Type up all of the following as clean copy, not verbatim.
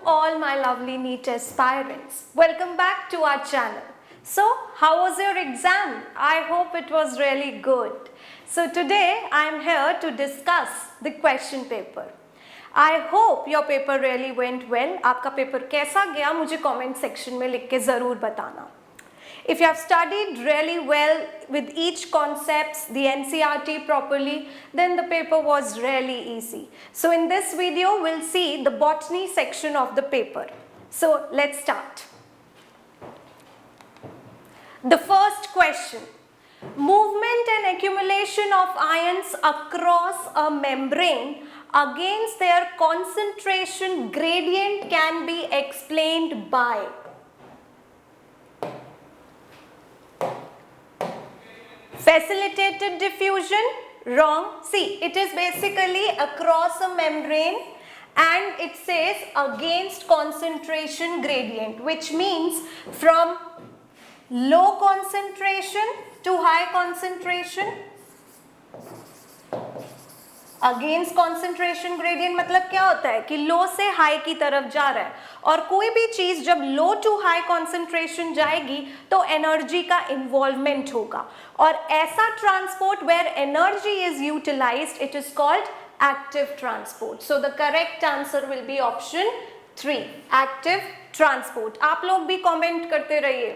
all my lovely NEET aspirants. Welcome back to our channel. So, how was your exam? I hope it was really good. So today I am here to discuss the question paper. I hope your paper really went well. आपका paper कैसा गया मुझे comment section में लिख के ज़रूर बताना. If you have studied really well with each concepts, the NCERT properly, then the paper was really easy. So in this video, we'll see the botany section of the paper. So let's start. The first question. Movement and accumulation of ions across a membrane against their concentration gradient can be explained by. Facilitated diffusion? Wrong. See, it is basically across a membrane and it says against concentration gradient, which means from low concentration to high concentration. Against concentration gradient मतलब क्या होता है कि लो से high की तरफ जा रहा है और कोई भी चीज जब लो टू हाई कॉन्सेंट्रेशन जाएगी तो एनर्जी का इन्वॉल्वमेंट होगा और ऐसा transport where energy is utilized it is called active transport. So the correct answer will be option 3, active transport. आप लोग भी कमेंट करते रहिए.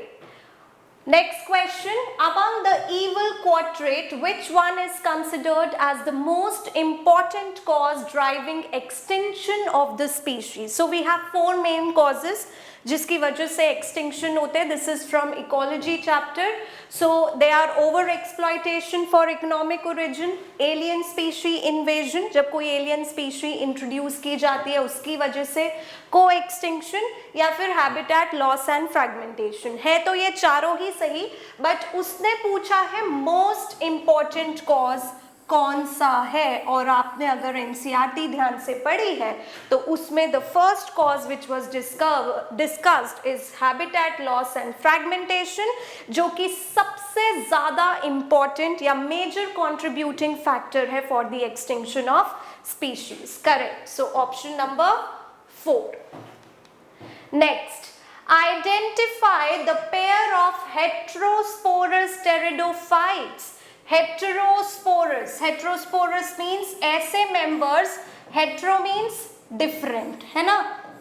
Next question, among the evil quadrate, which one is considered as the most important cause driving extinction of the species? So we have 4 main causes जिसकी वजह से extinction होते हैं. This is from ecology chapter. So they are over exploitation for economic origin, alien species invasion, जब कोई alien species introduce की जाती है उसकी वजह से, co-extinction या फिर habitat loss and fragmentation. है तो ये चारों ही सही, but उसने पूछा है most important cause कौन सा है और आपने अगर एनसीईआरटी ध्यान से पढ़ी है तो उसमें the first cause which was discussed is habitat loss and fragmentation, जो कि सबसे ज़्यादा इम्पॉर्टेंट या मेजर कंट्रीब्यूटिंग फैक्टर है for the extinction of species. Correct. So option number 4. Next, identify the pair of heterosporous pteridophytes. Heterosporous means ऐसे members, hetero means different, है ना.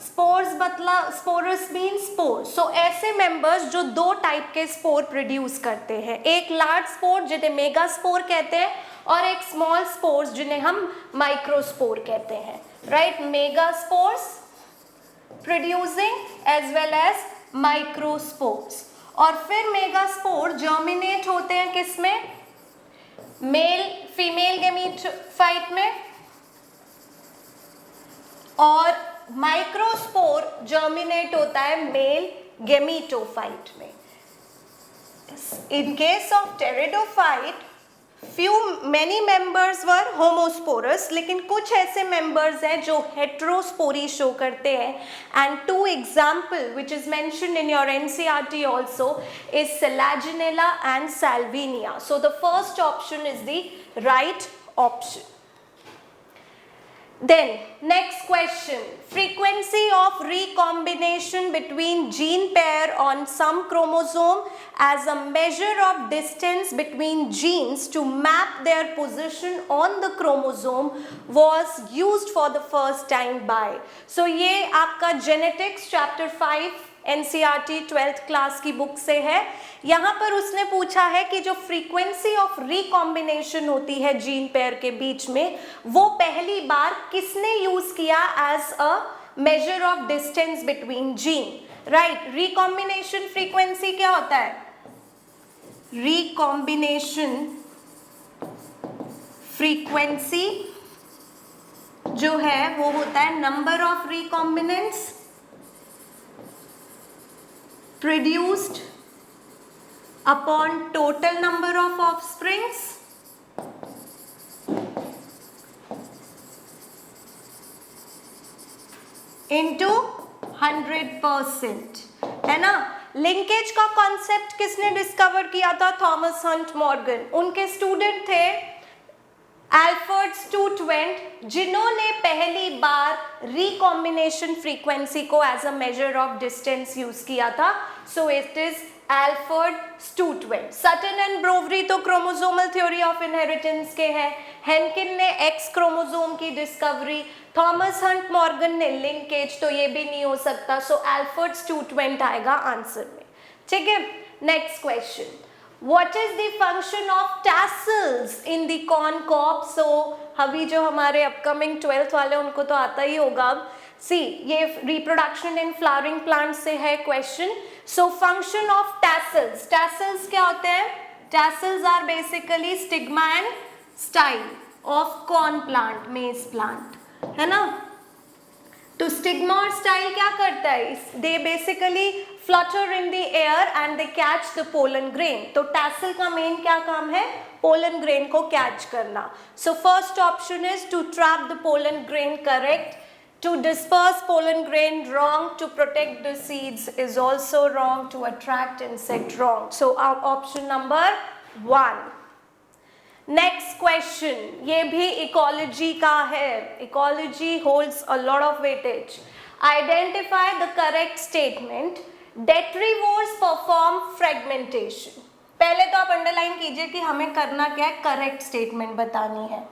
Spores बतला, sporous means spore. So ऐसे members जो 2 type के spore produce करते हैं, एक large spore जिन्हें मेगास्पोर कहते हैं और एक small spores जिन्हें हम माइक्रोस्पोर कहते हैं. Right? Megaspores producing as well as microspores. और फिर मेगास्पोर जर्मिनेट होते हैं किसमें? मेल फीमेल गेमीटोफाइट में, और माइक्रोस्पोर जर्मिनेट होता है मेल गेमीटोफाइट में. In case of pteridophyte, many members were homosporous, लेकिन कुछ ऐसे members हैं जो heterospory शो करते हैं. And 2 example which is mentioned in your NCERT also is Selaginella and Salvinia. So the first option is the right option. Then next question, frequency of recombination between gene pair on some chromosome as a measure of distance between genes to map their position on the chromosome was used for the first time by. So ये आपका genetics chapter 5 NCERT 12th class की book से है. यहाँ पर उसने पूछा है कि जो फ्रीक्वेंसी ऑफ रिकॉम्बिनेशन होती है जीन पेयर के बीच में वो पहली बार किसने यूज किया as a measure of distance between gene. Right. Recombination frequency क्या होता है? रिकॉम्बिनेशन फ्रीक्वेंसी जो है वो होता है number of recombinants produced upon total number of offsprings into 100%, है ना. लिंकेज का कॉन्सेप्ट किसने डिस्कवर किया था? Thomas Hunt Morgan. उनके स्टूडेंट थे एल्फर्ड स्टूटवेंट जिन्होंने पहली बार रिकॉम्बिनेशन फ्रीक्वेंसी को as a measure of distance use किया था, so it is Alfred Sturtevant. Sutton and Boveri तो क्रोमोसोमल थ्योरी ऑफ इनहेरिटेंस के हैं, हेनकिन ने एक्स क्रोमोसोम की डिस्कवरी, थॉमस हंट मॉर्गन ने लिंकेज, तो ये भी नहीं हो सकता, सो एल्फर्ड स्टूटवेंट आएगा आंसर में। ठीक है, next question, What is the function of tassels in the corn cob? So अभी जो हमारे अपकमिंग 12th वाले उनको तो आता ही होगा। सी ये रिप्रोडक्शन इन फ्लावरिंग प्लांट से है question. So function of tassels, tassels क्या होते हैं? Tassels are basically stigma and style of corn plant, maize plant, है ना? तो स्टिग्मा और स्टाइल क्या करता है? They basically flutter in the air and they catch the pollen grain. तो टैसल का मेन क्या काम है? पोलन ग्रेन को कैच करना। So first option is to trap the pollen grain, correct. To disperse pollen grain, wrong. To protect the seeds is also wrong. To attract insect, wrong. So our option number 1. Next question, ये भी ecology का है। Ecology holds a lot of weightage. Identify the correct statement, detritivores perform fragmentation. पहले तो आप underline कीजिए कि हमें करना क्या है, करेक्ट स्टेटमेंट बतानी है।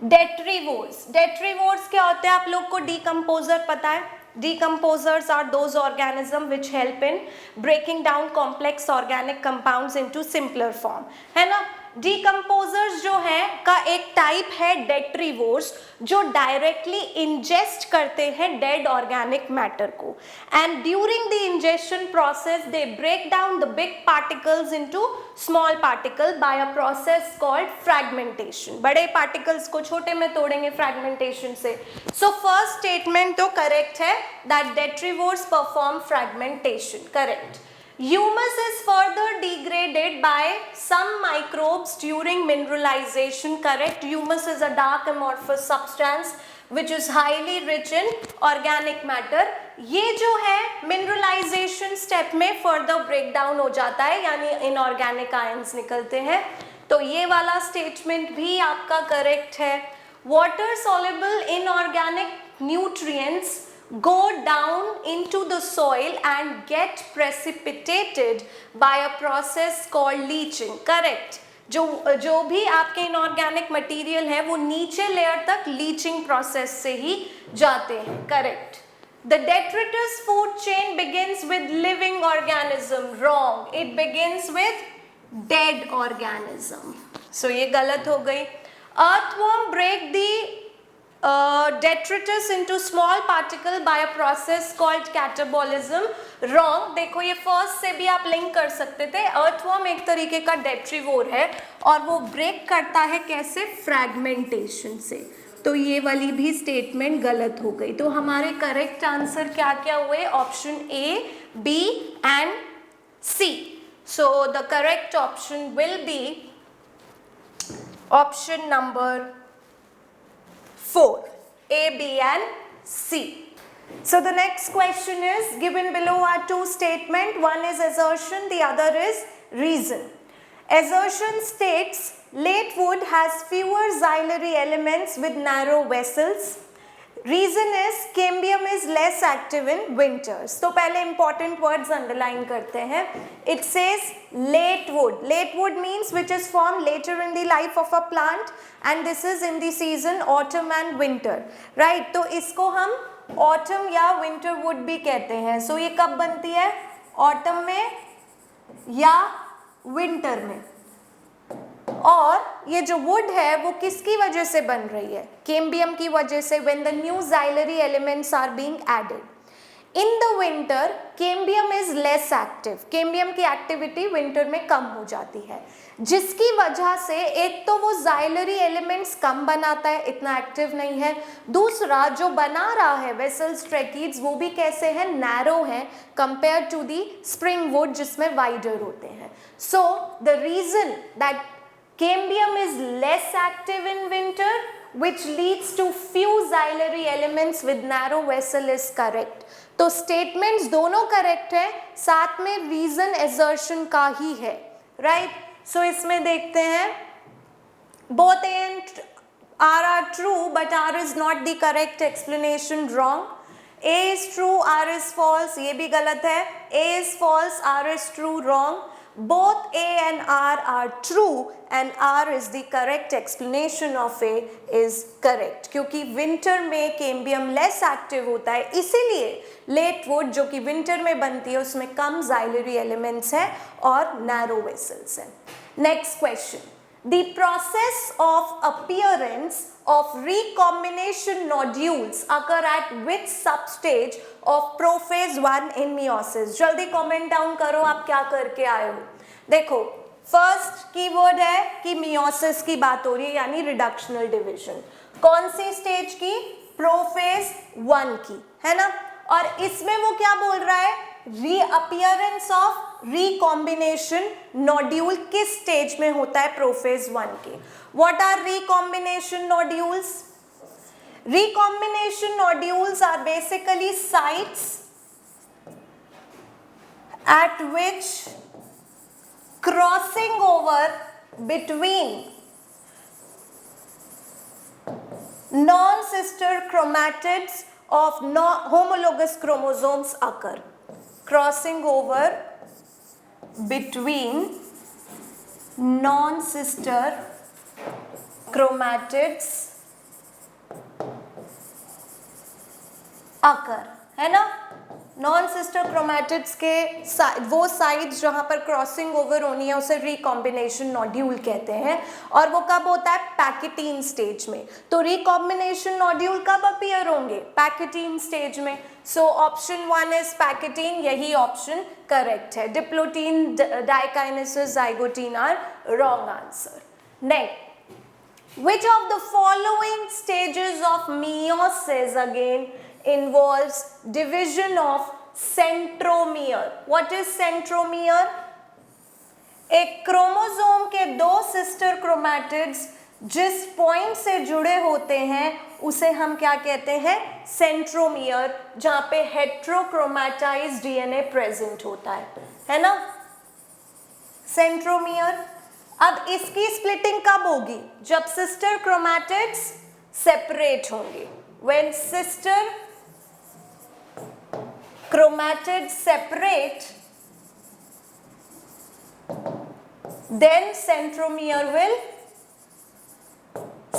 डेट्रीवोर्स, डेट्रीवोर्स क्या होते हैं? आप लोग को डीकम्पोजर पता है? Decomposers are those organisms which help in breaking down complex organic compounds into simpler form, है ना? Decomposers जो है का एक टाइप है डेट्रीवोर्स, जो डायरेक्टली इंजेस्ट करते हैं डेड ऑर्गेनिक मैटर को, and during the ingestion process they break down the big particles into small particle by a process called fragmentation. बड़े पार्टिकल्स को छोटे में तोड़ेंगे फ्रैगमेंटेशन से। सो फर्स्ट स्टेटमेंट तो करेक्ट है, that detrivores perform fragmentation, correct. Humus is further degraded by some microbes during mineralization, correct. Humus is a dark amorphous substance which is highly rich in organic matter. ये जो है mineralization step में further breakdown हो जाता है, यानी inorganic ions निकलते हैं। तो ये वाला statement भी आपका correct है। Water soluble inorganic nutrients go down into the soil and get precipitated by a process called leaching, correct. जो भी आपके इनऑर्गेनिक मटेरियल है वो नीचे लेयर तक लीचिंग प्रोसेस से ही जाते हैं, correct. The detritus food chain begins with living organism, wrong. It begins with dead organism. So ये गलत हो गई. Earthworm break the detritus into small particle by a process called catabolism, wrong. देखो ये first से भी आप लिंक कर सकते थे. अर्थवर्म एक तरीके का डेट्रीवोर है और वो ब्रेक करता है कैसे? फ्रैगमेंटेशन से. तो ये वाली भी स्टेटमेंट गलत हो गई. तो हमारे करेक्ट आंसर क्या क्या हुए? Option A, B and C. So the correct option will be option number 4, A, B and C. So the next question is given below are two statements. One is assertion, the other is reason. Assertion states late wood has fewer xylary elements with narrow vessels. Reason is cambium is less active in winters. तो पहले important words underline करते हैं. It says late wood. Late wood means which is formed later in the life of a plant and this is in the season autumn and winter. Right? तो इसको हम autumn या winter wood भी कहते हैं. So ये कब बनती है? autumn में या winter में. और ये जो वुड है वो किसकी वजह से बन रही है? केम्बियम की वजह से. When the new xylary elements are being added in the winter, cambium is less active. Cambium की एक्टिविटी विंटर में कम हो जाती है, जिसकी वजह से एक तो वो xylary elements कम बनाता है, इतना एक्टिव नहीं है. दूसरा जो बना रहा है वेसल्स ट्रैकीड्स वो भी कैसे हैं? नैरो हैं compare to the spring wood जिसमें वाइडर होते हैं. So the reason that cambium is less active in winter which leads to few xylary elements with narrow vessel is correct. तो statements दोनों correct है, साथ में reason assertion का ही है, right? So इसमें देखते हैं both A and are true, but R is not the correct explanation. Wrong. A is true, R is false. ये भी गलत है. A is false, R is true. Wrong. Both A and R are true, and R is the correct explanation of A is correct. क्योंकि winter में cambium less active होता है, इसीलिए late would जो कि विंटर में बनती है उसमें कम जाइलरी एलिमेंट्स है और नैरो वेसल्स है. Next question. The process of appearance of recombination nodules occur at which substage of prophase 1 in meiosis? जल्दी comment down करो आप क्या करके आए हो. देखो फर्स्ट कीवर्ड है कि meiosis की बात हो रही है, यानी रिडक्शनल डिविजन. कौन सी स्टेज की? प्रोफेज 1 की, है ना. और इसमें वो क्या बोल रहा है? रीअपियरेंस ऑफ रिकॉम्बिनेशन नोड्यूल किस स्टेज में होता है? प्रोफेज 1 के. What are recombination nodules? Recombination nodules are basically sites at which crossing over between non-sister chromatids of homologous chromosomes occur. Crossing over between non-sister chromatids occur, है ना. Non sister chromatids के वो sides जहां पर crossing over होनी है उसे recombination nodule कहते हैं. और वो कब होता है? पैकेटीन स्टेज में. तो रिकॉम्बिनेशन नोड्यूल कब अपीयर होंगे? पैकेटीन स्टेज में. सो ऑप्शन 1 इज पैकेटीन, यही ऑप्शन करेक्ट है. Diplotene, diakinesis, zygotene are wrong answer. Next, which of the following stages of meiosis again involves division of centromere? What is centromere? एक chromosome के दो sister chromatids जिस point से जुड़े होते हैं उसे हम क्या कहते हैं? सेंट्रोमियर, जहां पे हेट्रोक्रोमैटाइज्ड डीएनए प्रेजेंट होता है ना. सेंट्रोमियर. अब इसकी स्प्लिटिंग कब होगी? जब सिस्टर क्रोमैटिड्स सेपरेट होंगे. When sister chromatids separate, then centromere will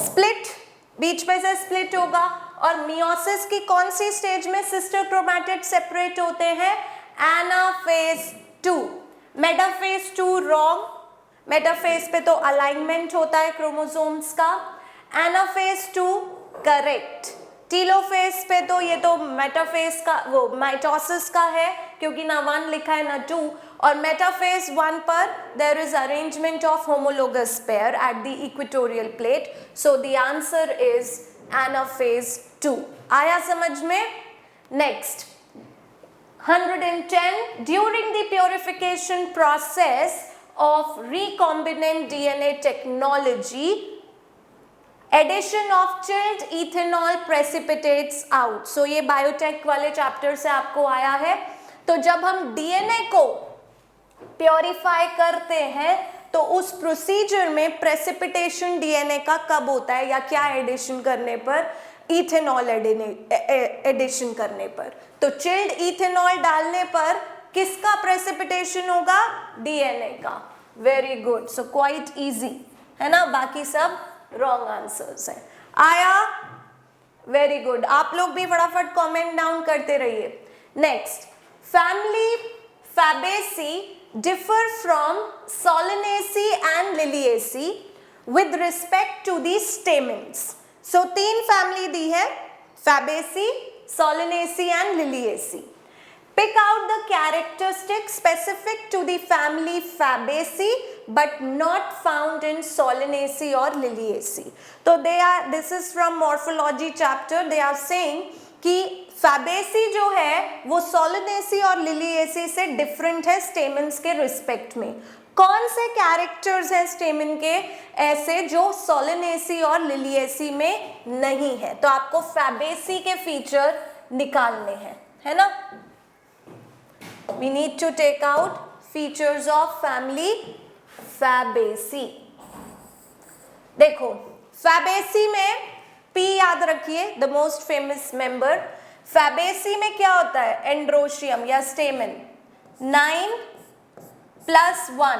split. बीच में से स्प्लिट होगा. और मियोसिस की कौन सी स्टेज में सिस्टर क्रोमैटिड सेपरेट होते हैं? एनाफेज 2. Metaphase 2 wrong. मेटाफेज पे तो अलाइनमेंट होता है क्रोमोसोम्स का. Anaphase 2 correct. टीलोफेज पे तो ये तो मेटाफेज का, वो माइटोसिस का है क्योंकि ना 1 लिखा है ना 2. और मेटाफेज 1 पर there is arrangement of homologous pair at the equatorial plate. So the answer is anaphase 2. आया समझ में? Next 110. During the purification process of recombinant DNA technology, addition of chilled ethanol precipitates out. So ये biotech वाले chapter से आपको आया है. तो जब हम डीएनए को प्योरीफाई करते हैं तो उस प्रोसीजर में प्रेसिपिटेशन डीएनए का कब होता है या क्या एडिशन करने पर? इथेनॉल एडिशन करने पर. तो चिल्ड इथेनॉल डालने पर किसका प्रेसिपिटेशन होगा? डीएनए का. Very good. So quite easy है ना. बाकी सब रॉन्ग आंसर्स हैं. आया? Very good. आप लोग भी फटाफट कमेंट डाउन करते रहिए. Next, family Fabaceae differ from Solanaceae and Liliaceae with respect to the stamens. So 3 family दी है, Fabaceae, Solanaceae and Liliaceae. Pick out the characteristics specific to the family Fabaceae but not found in Solanaceae or Liliaceae. So this is from morphology chapter. They are saying कि Fabaceae जो है वो Solanaceae और Liliaceae से different है stamens के respect में. कौन से characters हैं stamen के ऐसे जो Solanaceae और Liliaceae में नहीं है? तो आपको Fabaceae के feature निकालने हैं, है ना. We need to take out features of family Fabaceae. देखो फैबेसी में P याद रखिए, the most famous member. Fabaceae में क्या होता है, एंड्रोशियम या स्टेमन, 9+1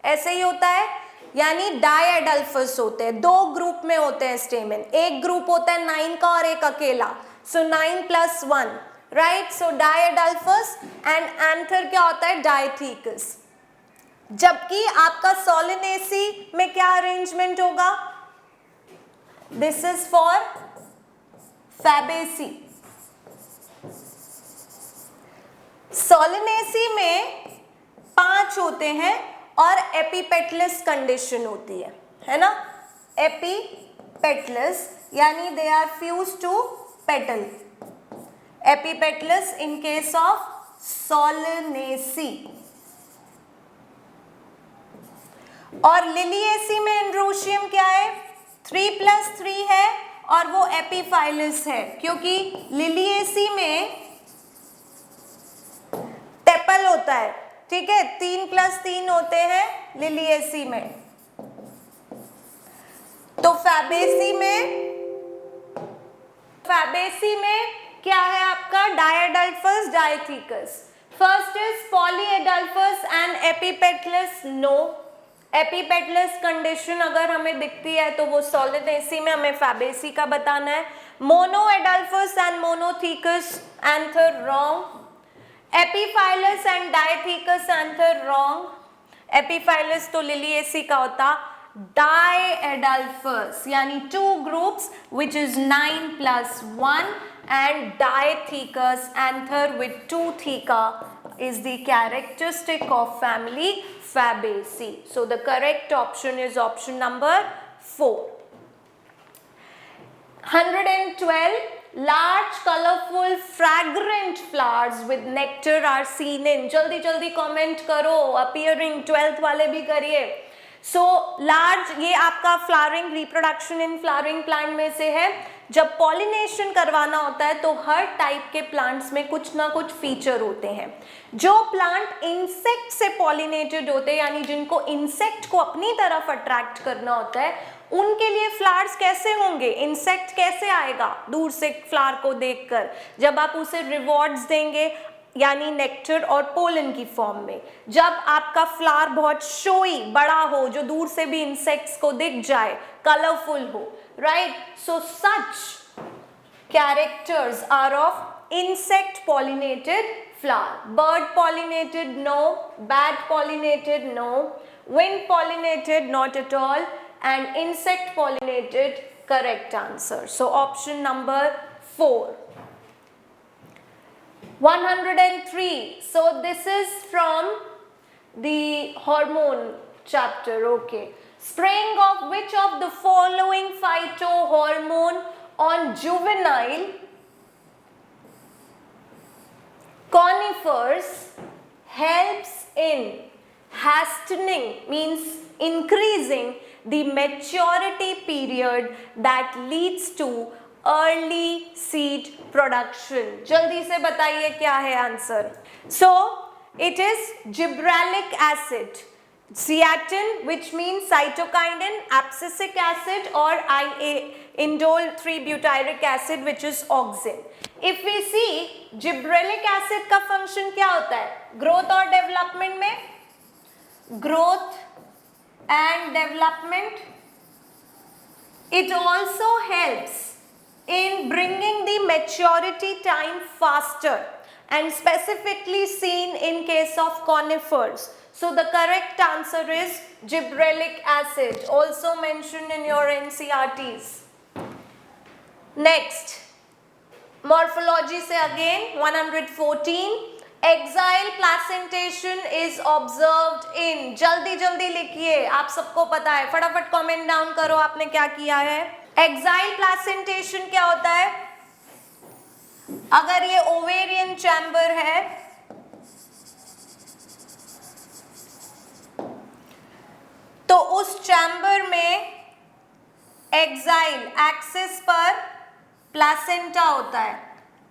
ऐसे ही होता है, यानी डायएडल्फस होते हैं, दो ग्रुप में होते हैं स्टेमन, एक ग्रुप होता है 9 का और एक अकेला, सो 9+1, राइट। सो डायएडल्फस एंड एंथर क्या होता है, डायथीकस। जबकि आपका सोलिनेसी में क्या अरेंजमेंट होगा, this is for Fabaceae. Solanaceae में 5 होते हैं और एपिपेटलस कंडीशन होती है ना, एपिपेटलस यानी they are fuse to petal, epipetalous in case of Solanaceae. और लिलिएसी में एंड्रोशियम क्या है, 3+3 है और वो एपीफाइलस है, क्योंकि लिलिएसी में टेपल होता है, ठीक है, 3+3 होते हैं लिलिएसी में। तो फैबेसी में क्या है आपका, diadelphous, dithecous. First is polyadelphous and epipetalous, no. Epipetalous condition अगर हमें दिखती है तो वो सोलिनेसी में, हमें फैबेसी का बताना है। Monoadelphous and monothecous, anther wrong. Epiphyllous and dithecous, anther wrong. Epiphyllous तो लिलिएसी का होता। डायएडल्फस यानी 2 groups which is 9+1 and diathecus, anther with 2 theca is the characteristic of family Fabaceae. So the correct option is option number 4. 112. Large, colorful, fragrant flowers with nectar are seen in. जल्दी जल्दी comment करो, appearing 12th वाले भी करिए। So large, ये आपका flowering, reproduction in flowering plant में से है। जब pollination करवाना होता है तो हर टाइप के प्लांट्स में कुछ ना कुछ फीचर होते हैं। जो प्लांट इंसेक्ट से पॉलिनेटेड होते हैं, यानी जिनको इंसेक्ट को अपनी तरफ अट्रैक्ट करना होता है, उनके लिए फ्लावर्स कैसे होंगे, इंसेक्ट कैसे आएगा दूर से फ्लावर को देखकर, जब आप उसे रिवॉर्ड्स देंगे यानी नेक्टर और पोलन की फॉर्म में। जब आपका फ्लावर बहुत शोई, बड़ा हो, जो दूर से भी इंसेक्ट्स को दिख जाए, कलरफुल हो, right. So such characters are of insect pollinated flower. Bird pollinated, no. Bat pollinated, no. Wind pollinated, not at all. And insect pollinated, correct answer. So option number 4. 103. So this is from the hormone chapter. Okay. Spraying of which of the following phytohormone on juvenile conifers helps in hastening, means increasing the maturity period that leads to early seed production? जल्दी से बताइए क्या है answer. So it is gibberellic acid, zeatin which means cytokinin, abscisic acid or indole 3-butyric acid which is auxin. If we see gibberellic acid का function क्या होता है, growth और डेवलपमेंट में, growth and development. It also helps in bringing the maturity time faster and specifically seen in case of conifers. So the correct answer is gibberellic acid, also mentioned in your NCERTs. Next, morphology से again 114. Exile placentation is observed in. जल्दी जल्दी लिखिए, आप सबको पता है, फटाफट comment down करो आपने क्या किया है। एक्साइल प्लासेंटेशन क्या होता है, अगर ये ओवेरियन चैम्बर है तो उस चैम्बर में एक्साइल एक्सिस पर प्लासेंटा होता है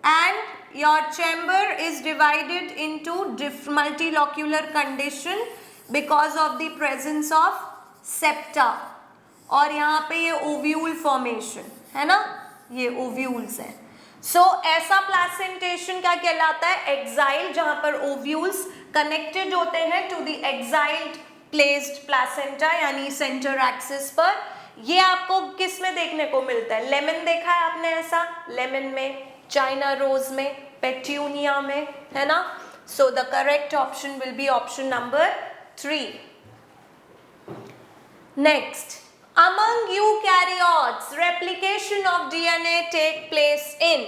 and your chamber is divided into multilocular condition because of the presence of septa. और यहाँ पे ये ओव्यूल फॉर्मेशन है ना, ये ओव्यूल्स हैं। सो ऐसा प्लासेंटेशन क्या कहलाता है? एक्साइल, जहां पर ओव्यूल्स कनेक्टेड होते हैं to the axile placed placenta, यानी सेंटर एक्सिस पर। ये आपको किस में देखने को मिलता है? लेमन देखा है आपने ऐसा? लेमन में, चाइना रोज में, पेट्यूनिया में, है ना? सो the correct option will be option number 3. Next, among eukaryotes, replication of DNA take place in.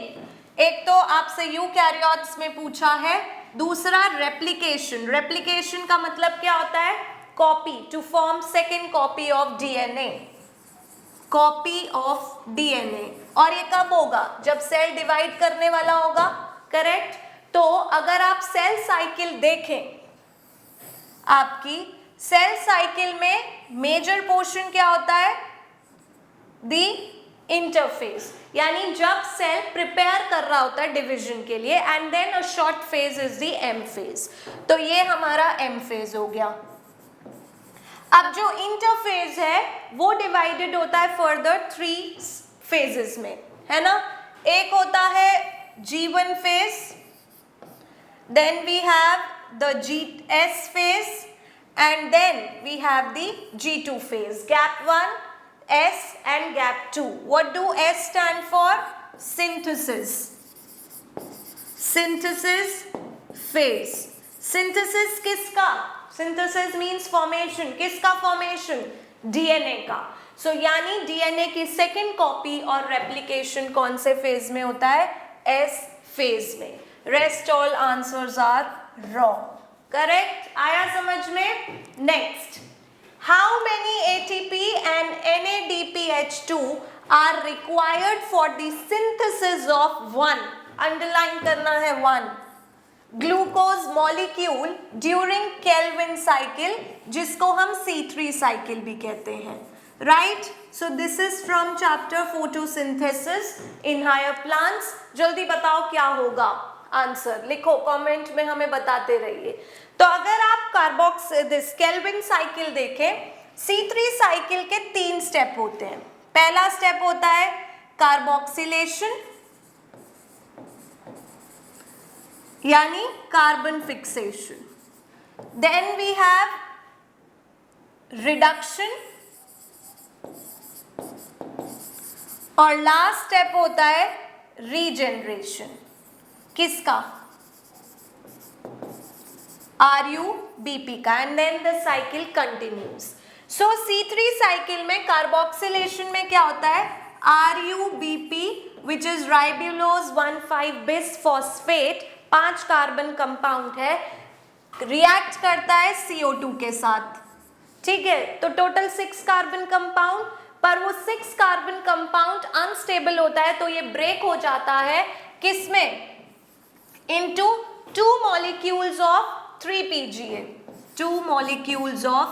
एक तो आपसे यूकैरियोट्स में पूछा है, दूसरा रेप्लिकेशन। रेप्लिकेशन का मतलब क्या होता है? Copy, to form second copy of DNA, copy of DNA. और ये कब होगा? जब सेल डिवाइड करने वाला होगा, करेक्ट? तो अगर आप सेल साइकिल देखें, आपकी सेल साइकिल में मेजर पोर्शन क्या होता है? दी इंटरफेज, यानी जब सेल प्रिपेयर कर रहा होता है डिवीजन के लिए, and then a short phase is the M phase. तो ये हमारा एम फेज हो गया। अब जो इंटरफेज है वो डिवाइडेड होता है फर्दर 3 फेजेस में, है ना? एक होता है G1 phase, then we have the GS phase, and then we have the G2 phase, gap 1, S and gap 2. What do S stand for? Synthesis. Synthesis phase. Synthesis किसका? Synthesis means formation. किसका formation? DNA का. So यानी DNA की second copy और replication कौन से phase में होता है? S phase में. Rest all answers are wrong. Correct? आया समझ में? Next, how many ATP and NADPH2 are required for the synthesis of 1, underline करना है 1, glucose molecule during Calvin cycle, जिसको हम C3 साइकिल भी कहते हैं, right? So this is from chapter photosynthesis in higher plants. जल्दी बताओ क्या होगा? आंसर लिखो, कमेंट में हमें बताते रहिए। तो अगर आप कार्बोक्स दिस केल्विन साइकिल देखें, C3 साइकिल के 3 स्टेप होते हैं। पहला स्टेप होता है कार्बोक्सिलेशन, यानी carbon fixation, then we have reduction, और लास्ट स्टेप होता है रीजेनरेशन। किसका? RUBP का, and then the cycle continues. सो C3 साइकिल में कार्बोक्सिलेशन में क्या होता है? RUBP which is ribulose 1,5 bis phosphate, 5 carbon compound है, रिएक्ट करता है CO2 के साथ, ठीक है? तो टोटल 6 कार्बन कंपाउंड, पर वो 6 कार्बन कंपाउंड अनस्टेबल होता है, तो ये ब्रेक हो जाता है किसमें? into 2 molecules of 3PGA, 2 molecules of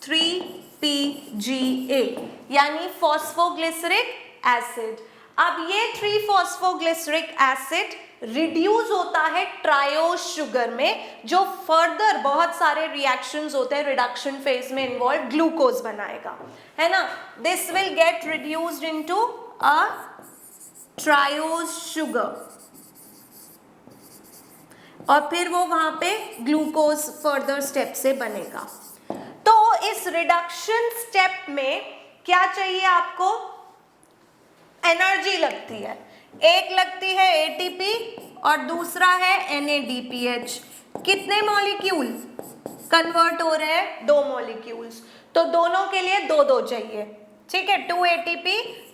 3PGA, यानी फॉस्फोग्लिसरिक एसिड। अब ये 3-फॉस्फोग्लिसरिक एसिड रिड्यूस होता है ट्रायोज शुगर में, जो फर्दर बहुत सारे रिएक्शंस होते हैं रिडक्शन फेज में इन्वॉल्व, ग्लूकोज बनाएगा, है ना? This will get reduced into a triose sugar, और फिर वो वहां पे ग्लूकोज फर्दर स्टेप से बनेगा। तो इस रिडक्शन स्टेप में क्या चाहिए आपको? एनर्जी लगती है, एक लगती है ATP और दूसरा है NADPH। कितने मॉलिक्यूल कन्वर्ट हो रहे हैं? 2 मॉलिक्यूल्स, तो दोनों के लिए 2-2 चाहिए, ठीक है? 2 ATP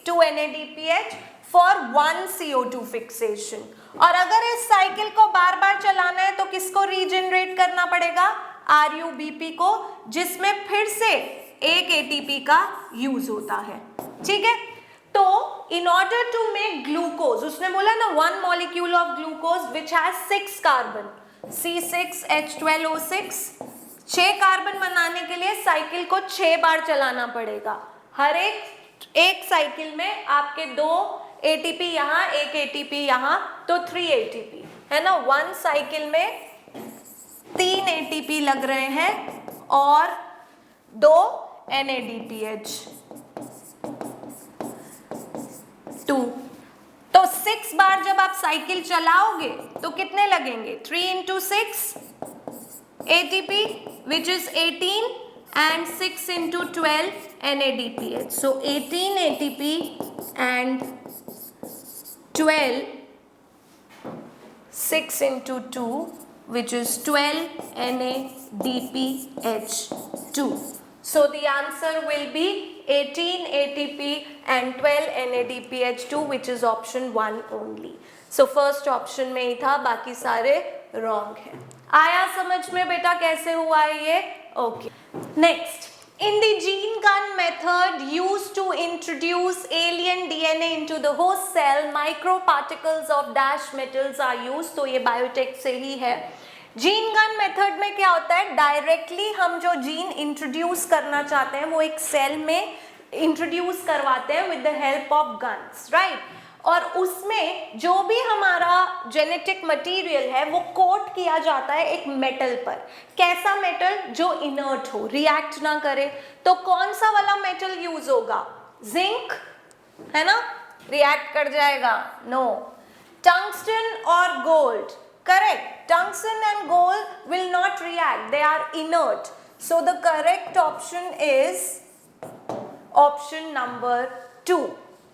2 NADPH for 1 CO2 fixation. और अगर इस साइकिल को बार बार चलाना है तो किसको रीजनरेट करना पड़ेगा? RUBP को, जिसमें फिर से एक ATP का यूज होता है, ठीक है? तो in order to make glucose, उसने बोला ना 1 molecule of glucose which has 6 carbon, C6H12O6, 6 carbon बनाने के लिए साइकिल को 6 बार चलाना पड़ेगा। हर एक साइकिल में आपके 2 ATP यहाँ, एक ATP यहाँ, तो 3 ATP, है ना? 1 साइकिल में 3 ATP लग रहे हैं और 2 NADPH, 2। तो 6 बार जब आप साइकिल चलाओगे तो कितने लगेंगे? 3 into 6 ATP which is 18 and 6 into 12 NADPH. So 18 ATP and 12, 6 into 2 which is 12 NADPH2. So the answer will be 18 ATP and 12 NADPH2 which is option 1 only. So first option में ही था, बाकी सारे wrong है। आया समझ में बेटा कैसे हुआ है ये? Okay. Next. In the gene gun method used to introduce alien DNA into the host cell, microparticles of dash metals are used. तो ये बायोटेक से ही है। जीन गन मेथड में क्या होता है? डायरेक्टली हम जो जीन इंट्रोड्यूस करना चाहते हैं वो एक सेल में इंट्रोड्यूस करवाते हैं with the help of guns, right? और उसमें जो भी हमारा जेनेटिक मटेरियल है वो कोट किया जाता है एक मेटल पर। कैसा मेटल? जो इनर्ट हो, रिएक्ट ना करे। तो कौन सा वाला मेटल यूज होगा? जिंक, है ना? रिएक्ट कर जाएगा? नो। टंगस्टन और gold? Correct. Tungsten and gold will not react. They are inert. So the correct option is option number 2.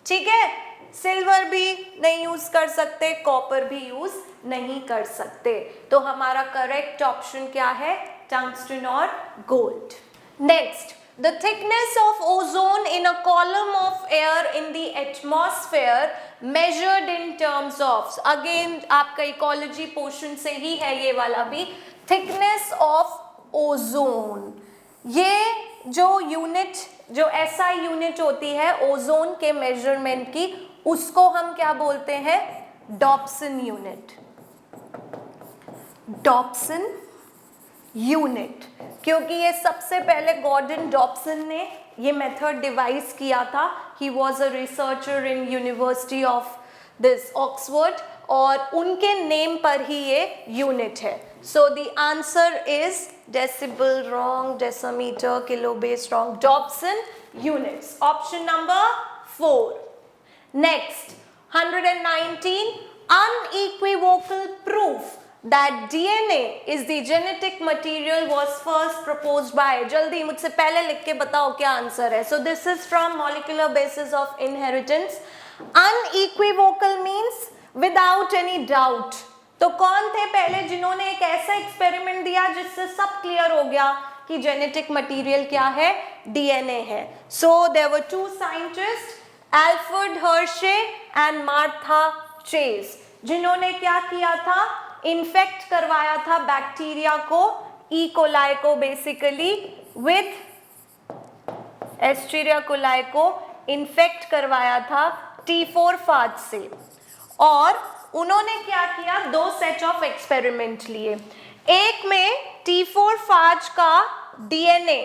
ठीक है? सिल्वर भी नहीं यूज कर सकते, कॉपर भी यूज नहीं कर सकते। तो हमारा करेक्ट ऑप्शन क्या है? टंगस्टन और gold. Next, the thickness of ozone in a column of air in the atmosphere measured in terms of, again आपका इकोलॉजी पोर्शन से ही है ये वाला भी। thickness of ozone, ये जो यूनिट, जो SI यूनिट होती है ओजोन के मेजरमेंट की, उसको हम क्या बोलते हैं? Dobson unit. डॉप्सन यूनिट, क्योंकि ये सबसे पहले गॉर्डन डॉप्सन ने ये मेथड डिवाइस किया था। He was a researcher in university of this Oxford, और उनके नेम पर ही ये यूनिट है। सो the answer is decibel wrong, decimetre, kilo base wrong, Dobson units, option number 4। Next, 119, unequivocal proof that DNA is the genetic material was first proposed by, जल्दी मुझसे पहले लिख के बताओ क्या आंसर है। So this is from molecular basis of inheritance. Unequivocal means without any doubt. तो कौन थे पहले जिन्होंने एक ऐसा एक्सपेरिमेंट दिया जिससे सब क्लियर हो गया कि जेनेटिक मटेरियल क्या है? DNA है। So there were two scientists, Alfred Hershey and Martha Chase, जिन्होंने क्या किया था? इन्फेक्ट करवाया था बैक्टीरिया को, ई कोलाई को, बेसिकली विद एस्चेरिया कोलाई को इन्फेक्ट करवाया था T4 फाज से। और उन्होंने क्या किया? 2 सेट ऑफ एक्सपेरिमेंट लिए। एक में T4 फाज का DNA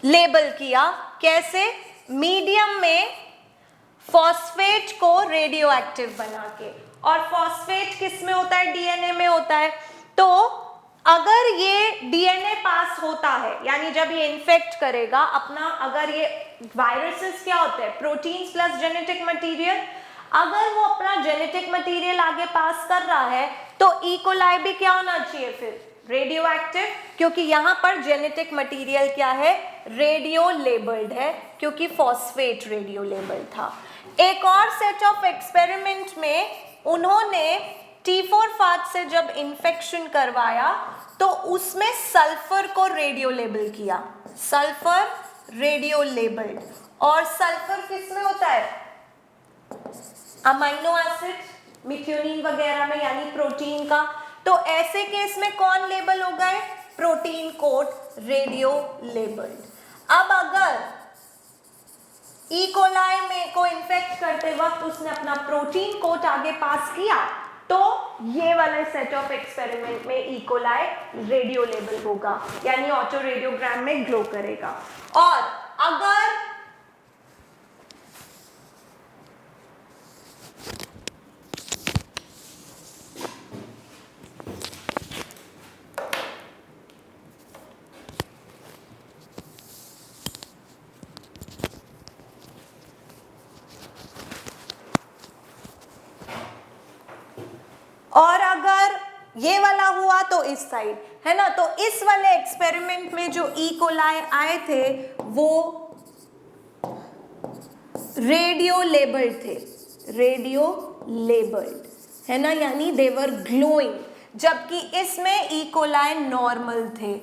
लेबल किया। कैसे? मीडियम में फॉस्फेट को रेडियो एक्टिव बना के, और फॉस्फेट किस में होता है? डीएनए में होता है। तो अगर ये डीएनए पास होता है, यानी जब ये इन्फेक्ट करेगा अपना, अगर ये वायरसेस क्या होते हैं? प्रोटीन्स प्लस जेनेटिक मटेरियल, अगर वो अपना जेनेटिक मटेरियल आगे पास कर रहा है तो ई कोलाई भी क्या होना चाहिए फिर? रेडियो एक्टिव, क्योंकि यहाँ पर जेनेटिक मटेरियल क्या है? रेडियो लेबल्ड है, क्योंकि फॉस्फेट रेडियो लेबल्ड था। एक और सेट ऑफ एक्सपेरिमेंट में उन्होंने T4 फाज से जब इन्फेक्शन करवाया तो उसमें सल्फर को रेडियो लेबल किया, सल्फर रेडियो लेबल्ड। और सल्फर किस में होता है? अमाइनो एसिड, मिथ्योनिन वगैरह में, यानी प्रोटीन का। तो ऐसे केस में कौन लेबल हो गए? Protein code radio labelled. अब अगर ई कोलाई में को इन्फेक्ट करते वक्त उसने अपना प्रोटीन कोड आगे पास किया तो ये वाले सेट ऑफ एक्सपेरिमेंट में ई कोलाई रेडियो लेबल होगा, यानी ऑटो रेडियोग्राम में ग्लो करेगा। और अगर ये वाला हुआ तो इस साइड, है ना। तो इस वाले एक्सपेरिमेंट में जो ई कोलाई आए थे वो रेडियो लेबल्ड थे, रेडियो लेबल्ड, है ना, यानी दे वर ग्लोइंग, जबकि इसमें ई कोलाई नॉर्मल थे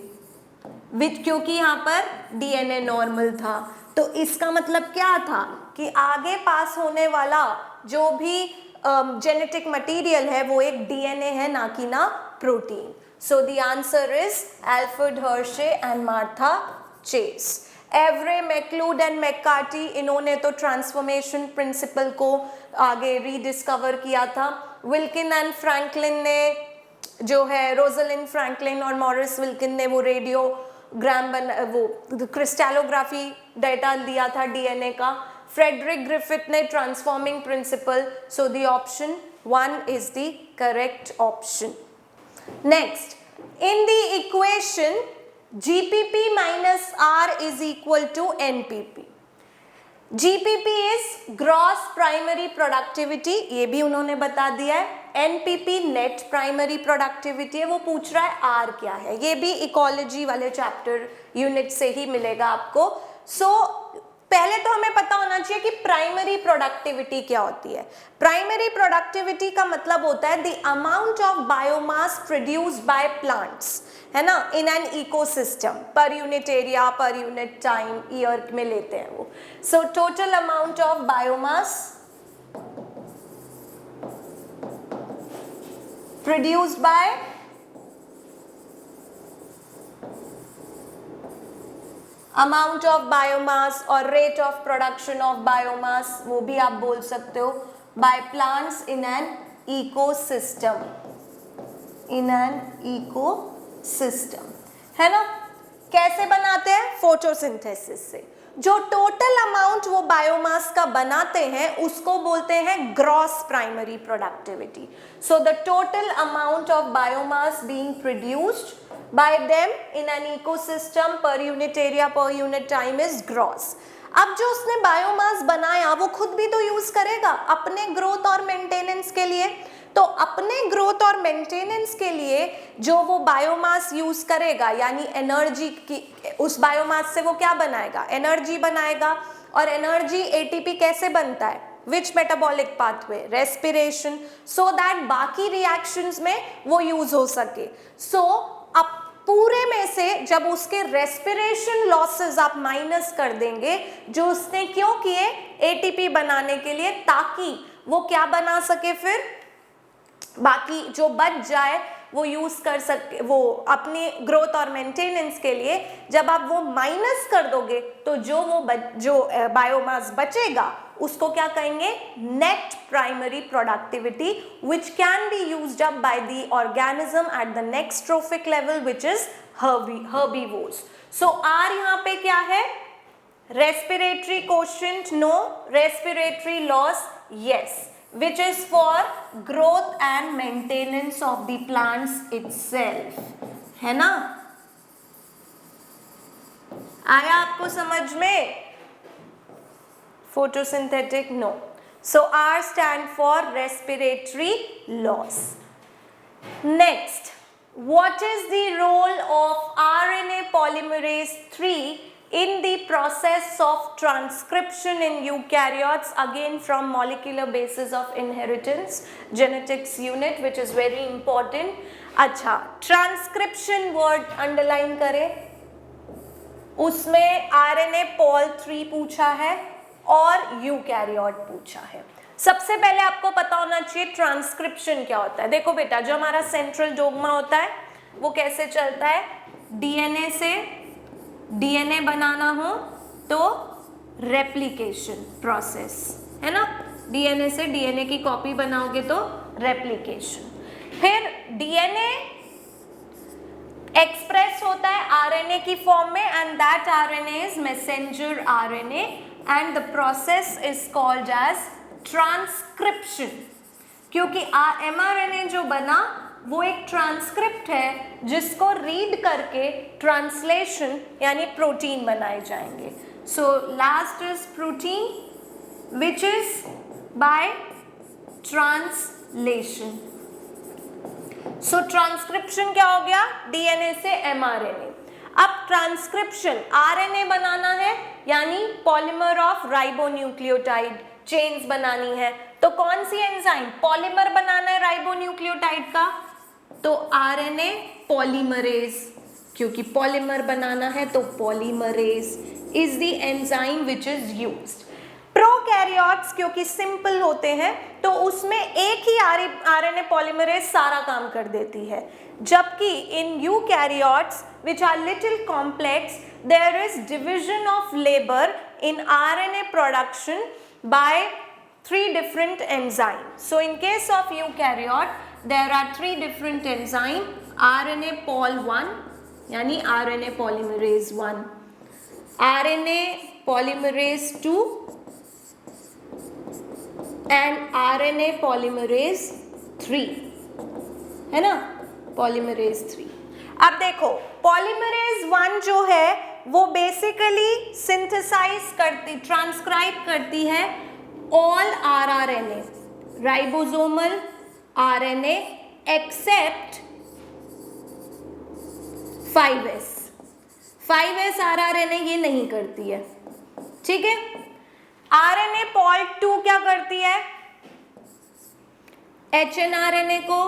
क्योंकि यहाँ पर डीएनए नॉर्मल था। तो इसका मतलब क्या था कि आगे पास होने वाला जो भी जेनेटिक मटेरियल है वो एक डीएनए है, ना कि ना प्रोटीन। So the answer is Alfred Hershey and Martha Chase. Avery, MacLeod and McCarty, इन्होंने तो ट्रांसफॉर्मेशन प्रिंसिपल को आगे रीडिस्कवर किया था। विल्किन एंड फ्रैंकलिन ने जो है, रोजलिंड फ्रैंकलिन और मॉरिस विल्किन ने वो रेडियोग्राम वो क्रिस्टलोग्राफी डेटा दिया था डीएनए का। फ्रेडरिक ग्रिफिथ ने transforming principle. So the option 1 is the correct option. Next, in the equation GPP minus R is equal to NPP. GPP is gross primary productivity, ये भी उन्होंने बता दिया है। NPP net primary productivity है, वो पूछ रहा है R क्या है, ये भी इकोलॉजी वाले चैप्टर यूनिट से ही मिलेगा आपको। पहले तो हमें पता होना चाहिए कि प्राइमरी प्रोडक्टिविटी क्या होती है। प्राइमरी प्रोडक्टिविटी का मतलब होता है the amount of biomass produced by plants, है ना, in an ecosystem, per unit area, per unit time, year में लेते हैं वो। So total amount of biomass produced by amount of biomass और rate of production of biomass, वो भी आप बोल सकते हो, by plants in an ecosystem, in an ecosystem, है ना। कैसे बनाते हैं? फोटोसिंथेसिस से। जो टोटल अमाउंट वो बायोमास का बनाते हैं उसको बोलते हैं gross primary productivity. So the total amount of biomass being produced by them in an ecosystem per unit area per unit time is gross। अब जो उसने बायोमास बनाया वो खुद भी तो यूज करेगा अपने ग्रोथ और मेंटेनेंस के लिए। तो अपने ग्रोथ और मेंटेनेंस के लिए जो वो बायोमास यूज करेगा, यानी एनर्जी की, उस बायोमास से वो क्या बनाएगा? एनर्जी बनाएगा। और एनर्जी एटीपी कैसे बनता है? Which metabolic pathway? Respiration, so that बाकी रिएक्शंस में वो यूज हो सके। सो अब पूरे में से जब उसके रेस्पिरेशन लॉसेस आप माइनस कर देंगे जो उसने क्यों किए? एटीपी बनाने के लिए, ताकि वो क्या बना सके, फिर बाकी जो बच जाए वो यूज कर सके, वो अपनी ग्रोथ और मेंटेनेंस के लिए। जब आप वो माइनस कर दोगे तो जो बायोमास बचेगा उसको क्या कहेंगे? Net primary productivity, which can be used up by the organism at the next trophic level, which is herbivores. So आर यहाँ पे क्या है? Respiratory quotient, no. Respiratory loss, yes, which is for growth and maintenance of the plants itself, है ना। आया आपको समझ में? Photosynthetic, no. So R stand for respiratory loss. Next, what is the role of RNA polymerase 3 in the process of transcription in eukaryotes? Again from molecular basis of inheritance, genetics unit, which is very important. अच्छा, transcription word underline करें, उसमें RNA pol 3 पूछा है और eukaryote पूछा है। सबसे पहले आपको पता होना चाहिए ट्रांसक्रिप्शन क्या होता है। देखो बेटा, जो हमारा सेंट्रल डोग्मा होता है वो कैसे चलता है? डीएनए से डीएनए बनाना हो तो रेप्लिकेशन प्रोसेस, है ना। डीएनए से डीएनए की कॉपी बनाओगे तो रेप्लिकेशन। फिर डीएनए एक्सप्रेस होता है आरएनए की फॉर्म में, and that RNA is messenger RNA, and the process is called as transcription। क्योंकि mRNA जो बना वो एक ट्रांसक्रिप्ट है जिसको रीड करके ट्रांसलेशन यानी प्रोटीन बनाए जाएंगे। So last is protein which is by translation. So transcription क्या हो गया, डीएनए से एमआरएनए। अब ट्रांसक्रिप्शन आरएनए बनाना है, यानी पॉलीमर ऑफ राइबोन्यूक्लियोटाइड चेन्स बनानी है, तो कौन सी एंजाइम, पॉलीमर बनाना है राइबोन्यूक्लियोटाइड का, तो आरएनए पॉलीमरेज, क्योंकि पॉलीमर बनाना है तो polymerase is the enzyme which is used. Prokaryotes क्योंकि सिंपल होते हैं तो उसमें एक ही आरएनए पॉलीमरेज सारा काम कर देती है, जबकि in eukaryotes which are little complex there is division of labour in RNA production by 3 different enzymes. So in case of eukaryote there are 3 different enzymes, RNA pol 1 यानी RNA polymerase 1, RNA polymerase 2 and RNA polymerase 3, है ना, polymerase 3। अब देखो polymerase 1 जो है वो basically synthesise करती, transcribe करती है all rRNA, ribosomal RNA except 5s। 5s rRNA ये नहीं करती है, ठीक है। RNA pol 2 क्या करती है, HNRNA को,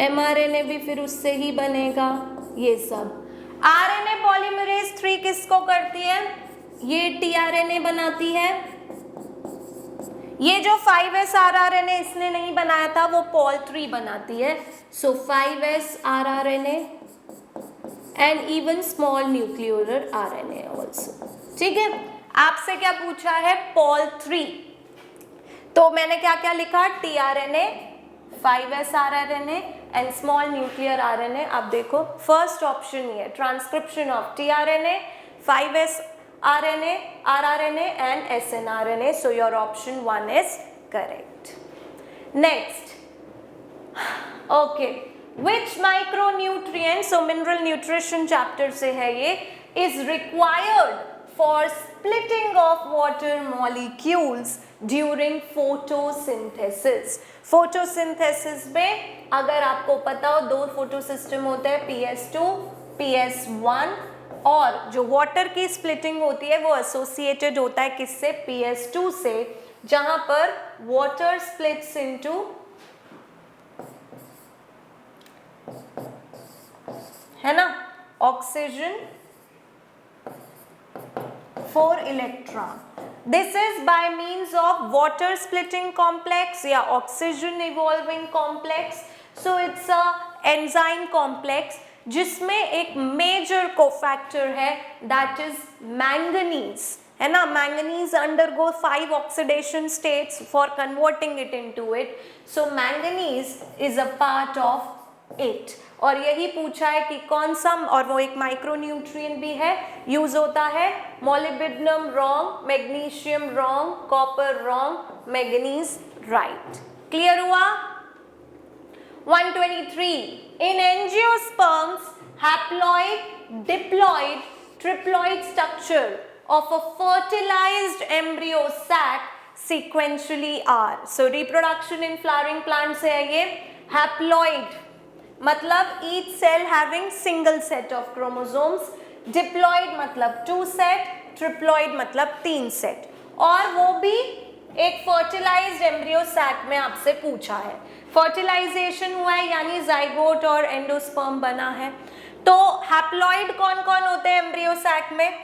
mRNA भी फिर उससे ही बनेगा, ये सब। RNA polymerase 3 किसको करती है, ये tRNA बनाती है, ये जो 5s rRNA इसने नहीं बनाया था वो pol 3 बनाती है, so 5s rRNA and even small nucleolar RNA also, ठीक है। आपसे क्या पूछा है, pol 3, तो मैंने क्या क्या लिखा, tRNA, 5s rRNA and small nuclear RNA। अब देखो फर्स्ट ऑप्शन ये transcription of tRNA, 5s RNA, rRNA and snRNA, so your option 1 is correct. Next, okay, which micronutrient, so mineral nutrition chapter से है ये, is required for splitting of water molecules during photosynthesis। photosynthesis में अगर आपको पता हो 2 photosystem होते हैं, PS2, PS1, और जो वाटर की स्प्लिटिंग होती है वो एसोसिएटेड होता है किससे, PS2 से, जहां पर वाटर स्प्लिट्स इनटू है ना oxygen 4 electron. This is by means of water splitting complex या oxygen evolving complex. So it's a enzyme complex जिसमें एक मेजर कोफैक्टर है दैट इज मैंगनीज, है ना। Manganese undergo 5 oxidation states for converting it into it, so manganese is a part of it. और यही पूछा है कि कौन सा, और वो एक माइक्रोन्यूट्रिएंट भी है, यूज होता है molybdenum wrong, magnesium wrong, copper wrong, manganese right. Clear हुआ। 123, in angiosperms haploid, diploid, triploid structure of a fertilized embryo sac sequentially are। so reproduction in flowering plants है ये। haploid मतलब each cell having single set of chromosomes, diploid मतलब 2 set, triploid मतलब 3 set, और वो भी एक फर्टिलाइज्ड एम्ब्रियो सैक में आपसे पूछा है। फर्टिलाइजेशन हुआ है यानी जाइगोट और एंडोस्पर्म बना है। तो हैप्लॉइड कौन कौन होते हैं एम्ब्रियो सैक में,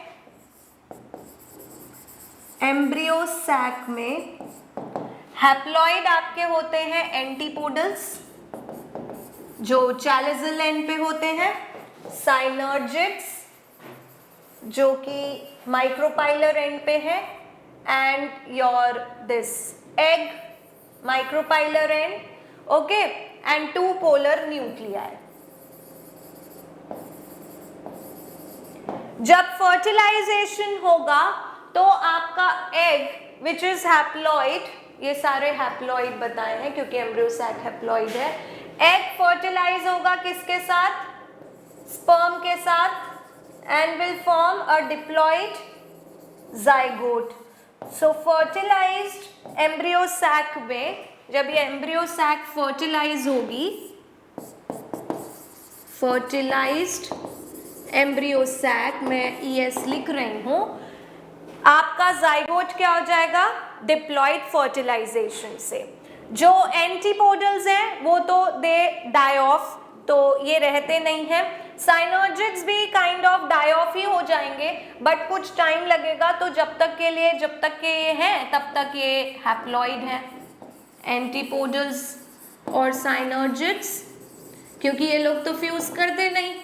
एम्ब्रियो सैक में हैप्लॉइड आपके होते हैं एंटीपोडल्स जो चैलिज़ल एंड पे होते हैं, साइनर्जिड्स जो कि माइक्रोपाइलर एंड पे है, and your this egg micropylar end, okay, and 2 polar nuclei। जब फर्टिलाइजेशन होगा तो आपका एग विच इज हैप्लॉइड, ये सारे हैप्लॉइड बताए हैं क्योंकि एम्ब्रियो सैक हैप्लॉइड है, एग फर्टिलाइज होगा किसके साथ, स्पर्म के साथ, and will form a diploid zygote। So fertilized embryo sac में जब ये एम्ब्रियो सैक फर्टिलाइज होगी, फर्टिलाइज्ड एम्ब्रियो सैक, मैं ES लिख रही हूँ, आपका जाइगोट क्या हो जाएगा, डिप्लॉइड फर्टिलाइजेशन से। जो एंटीपोडल्स हैं वो तो दे डाई ऑफ, तो ये रहते नहीं हैं। साइनर्जिड्स भी काइंड ऑफ डाई ऑफ ही हो जाएंगे, बट कुछ टाइम लगेगा, तो जब तक के ये हैं तब तक ये हैप्लॉइड हैं, एंटीपोडल्स और साइनर्जिड्स, क्योंकि ये लोग तो फ्यूज करते नहीं,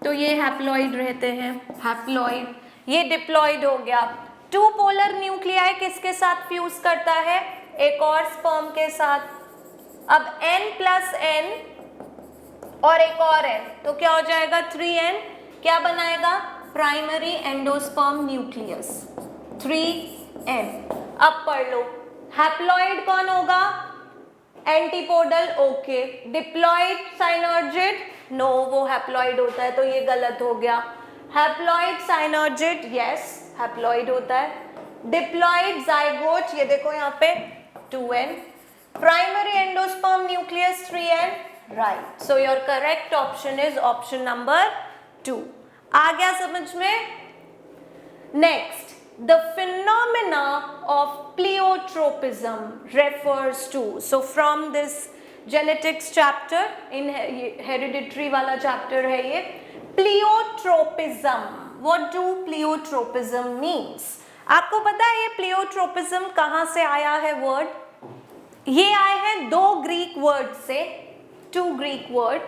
तो ये हैप्लॉइड रहते हैं, हैप्लॉइड। ये डिप्लॉइड हो गया। टू पोलर न्यूक्लियाई किसके साथ फ्यूज करता है, एक और स्पर्म के साथ। अब N+N और एक और N, तो क्या हो जाएगा 3N, क्या बनाएगा, प्राइमरी एंडोस्पर्म न्यूक्लियस, 3N। अब पढ़ लो, हैप्लॉइड कौन होगा, antipodal, okay. Diploid synergid, no, वो हैप्लॉइड होता है, तो ये गलत हो गया। हैप्लॉइड साइनर्जिड, यस हैप्लॉइड होता है। डिप्लॉइड जाइगोट, ये देखो यहाँ पे 2N। Primary endosperm nucleus 3N, right. So your correct option is option number 2। आ गया समझ में? Next, the phenomena of pleiotropism refers to, so from this genetics chapter, in hereditary वाला chapter है ये, pleiotropism, what do pleiotropism means? आपको पता है ये pleiotropism कहाँ से आया है वर्ड? ये आए हैं दो ग्रीक वर्ड से, two Greek word,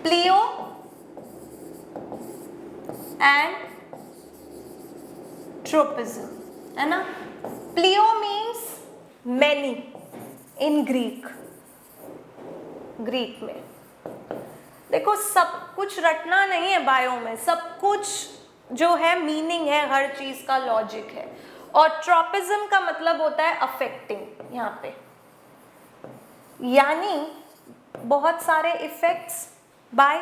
pleio and tropism, है ना। Pleio means many in Greek, Greek में देखो सब कुछ रटना नहीं है बायो में, सब कुछ जो है मीनिंग है, हर चीज का लॉजिक है। और ट्रोपिज्म का मतलब होता है अफेक्टिंग, यहाँ पे यानी बहुत सारे effects by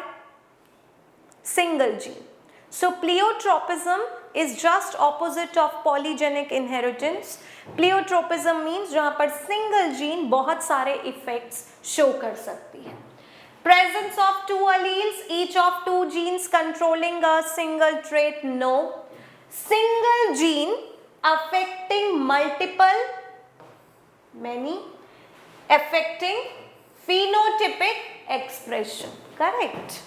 single gene. So pleiotropism is just opposite of polygenic inheritance. Pleiotropism means जहाँ पर single gene बहुत सारे effects show कर सकती है। Presence of two alleles, each of two genes controlling a single trait, no. Single gene affecting multiple, many, affecting phenotypic expression, correct.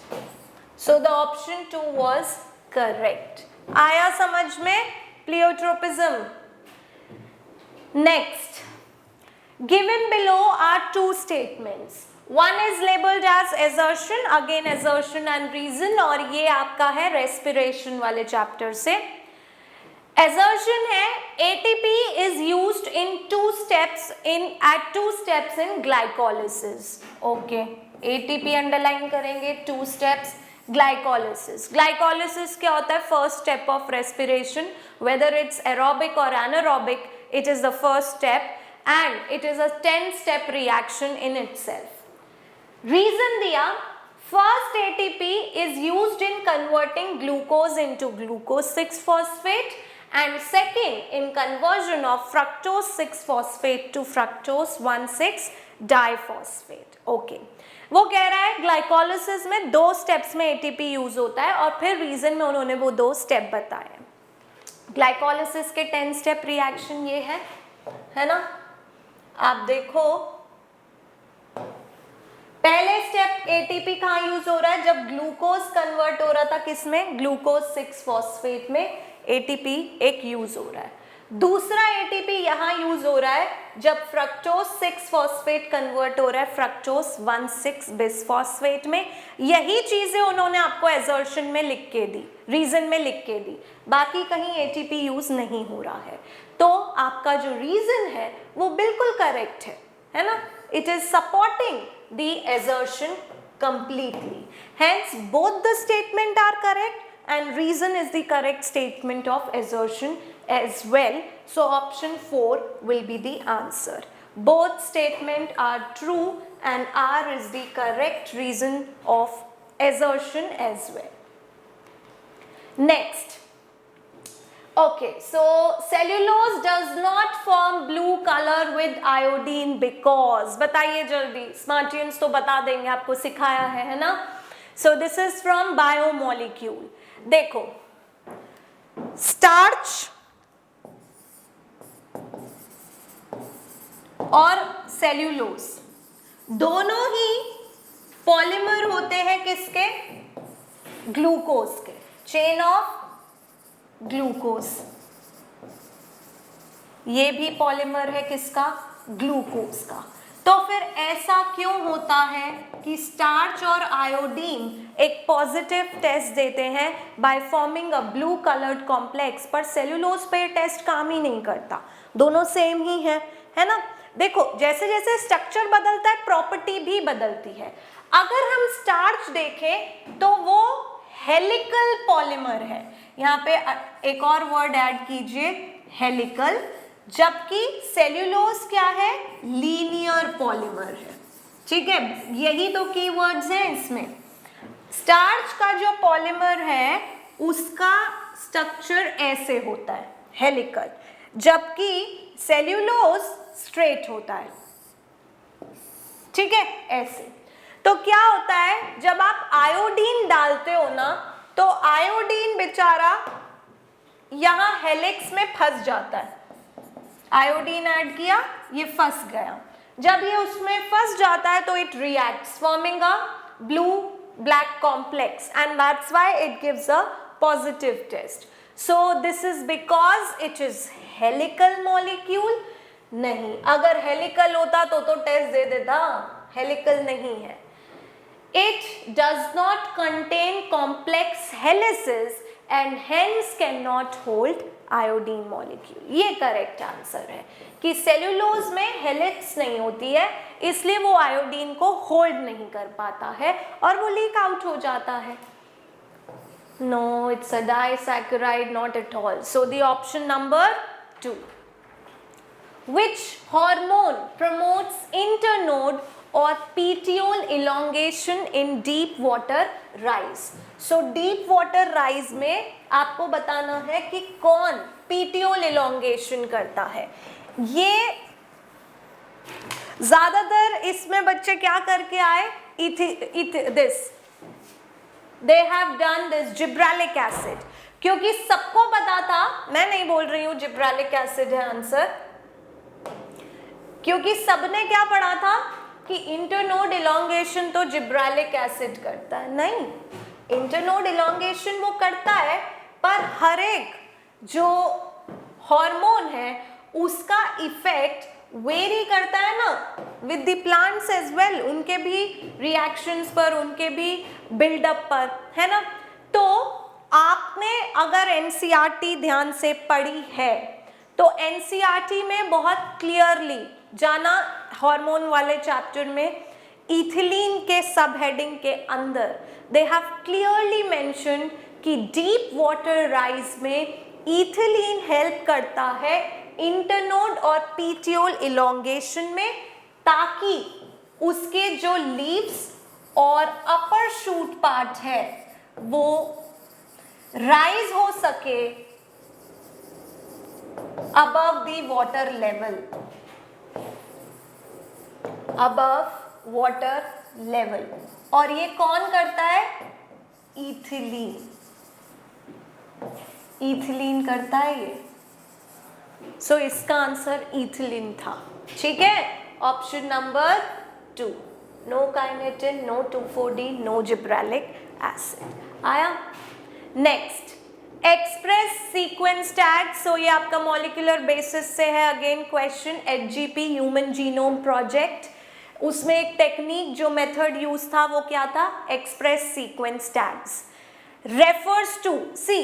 So the option 2 was correct. आया समझ में pleiotropism? Next, given below are two statements. One is labeled as assertion, again assertion and reason, और ये आपका है respiration वाले chapter से। Assertion है ATP is used in two steps in glycolysis. Okay, ATP underline करेंगे, 2 steps glycolysis. Glycolysis क्या होता है? First step of respiration, whether it's aerobic or anaerobic, it is the first step and it is a 10-step reaction in itself. Reason दिया, first ATP is used in converting glucose into glucose 6-phosphate and second in conversion of fructose 6-phosphate to fructose 1,6-diphosphate. Okay. वो कह रहा है glycolysis में 2 steps में ATP use होता है और फिर रीजन में उन्होंने वो 2 स्टेप बताए। ग्लाइकोलिसिस के 10 स्टेप रिएक्शन ये है ना। आप देखो पहले स्टेप ATP कहाँ यूज हो रहा है? जब ग्लूकोज कन्वर्ट हो रहा था किसमें? ग्लूकोज 6-फॉस्फेट में ATP एक यूज हो रहा है। दूसरा ATP यहाँ यूज हो रहा है जब फ्रक्टोज 6-फॉस्फेट कन्वर्ट हो रहा है फ्रक्टोज 1,6-बिसफॉस्फेट में। यही चीजें उन्होंने आपको एजर्शन में लिख के दी, रीजन में लिख के दी, बाकी कहीं ATP यूज नहीं हो रहा है। तो आपका जो रीजन है वो बिल्कुल करेक्ट है ना। It is supporting the assertion completely. Hence both the statement are correct and reason is the correct statement of assertion as well. So option 4 will be the answer. Both statements are true and R is the correct reason of assertion as well. Next, Okay, so cellulose does not form blue color with iodine because, बताइए जल्दी, Samaritans तो बता देंगे, आपको सिखाया है ना. So this is from biomolecule. देखो, स्टार्च और सेल्यूलोज दोनों ही पॉलीमर होते हैं किसके? ग्लूकोज के, चेन ऑफ ग्लूकोज. ये भी पॉलीमर है किसका? ग्लूकोज का. तो फिर ऐसा क्यों होता है कि स्टार्च और आयोडीन एक पॉजिटिव टेस्ट देते हैं by forming a blue coloured complex, पर सेल्यूलोज पे टेस्ट काम ही नहीं करता. दोनों सेम ही है ना. देखो, जैसे जैसे स्ट्रक्चर बदलता है प्रॉपर्टी भी बदलती है. अगर हम स्टार्च देखें तो वो हेलिकल पॉलीमर है. यहाँ पे एक और वर्ड ऐड कीजिए, हेलिकल. जबकि सेल्यूलोज क्या है? लीनियर पॉलीमर है. ठीक है, यही तो कीवर्ड्स हैं इसमें. स्टार्च का जो पॉलीमर है उसका स्ट्रक्चर ऐसे होता है, हेलिकल, जबकि सेल्यूलोज स्ट्रेट होता है. ठीक है, ऐसे. तो क्या होता है, जब आप आयोडीन डालते हो ना, तो आयोडीन बेचारा यहां हेलिक्स में फंस जाता है. आयोडीन ऐड किया, ये फंस गया. जब ये उसमें फंस जाता है तो it reacts forming a blue black complex and that's why it gives a positive test. So this is because it is helical molecule. नहीं, अगर हेलिकल होता तो टेस्ट दे देता. हेलिकल नहीं है. It does not contain complex helices and hence cannot hold iodine molecule. ये correct answer है कि सेल्यूलोज में हेलिक्स नहीं होती है, इसलिए वो आयोडीन को होल्ड नहीं कर पाता है और वो लीक आउट हो जाता है. No, it's a disaccharide, not at all. So the option number 2. Which hormone promotes internode और petiole elongation in deep water rise? So deep water rise में आपको बताना है कि कौन petiole elongation करता है. ये ज्यादातर इसमें बच्चे क्या करके आए? They have done this जिब्रालिक acid, क्योंकि सबको पता था, मैं नहीं बोल रही हूं जिब्रालिक एसिड है आंसर, क्योंकि सबने क्या पढ़ा था कि इंटरनोड इलोंगेशन तो जिब्रालिक एसिड करता है. नहीं, इंटरनोड इलोंगेशन वो करता है, पर हर एक जो हार्मोन है उसका इफेक्ट वेरी करता है ना with the plants as well, उनके भी रिएक्शंस पर, उनके भी बिल्डअप पर, है ना. तो आपने अगर एनसीईआरटी ध्यान से पढ़ी है तो एनसीईआरटी में बहुत क्लियरली जाना, हार्मोन वाले चैप्टर में इथिलीन के सब हेडिंग के अंदर दे हैव क्लियरली मेंशन कि डीप वाटर राइज में इथिलीन हेल्प करता है इंटरनोड और पीटियोल इलोंगेशन में, ताकि उसके जो लीव्स और अपर शूट पार्ट है वो राइज हो सके above the water level, above water level. और ये कौन करता है? इथिलीन. इथिलीन करता है ये. सो इसका आंसर इथिलीन था. ठीक है, option number 2. No kinetin, no 2,4-D, no gibberellic acid. आया. Next, express sequence tag. So ये आपका मॉलिक्यूलर बेसिस से है. Again question, HGP human genome project, उसमें एक टेक्निक जो मेथड यूज था वो क्या था? Express sequence tags. Refers to, सी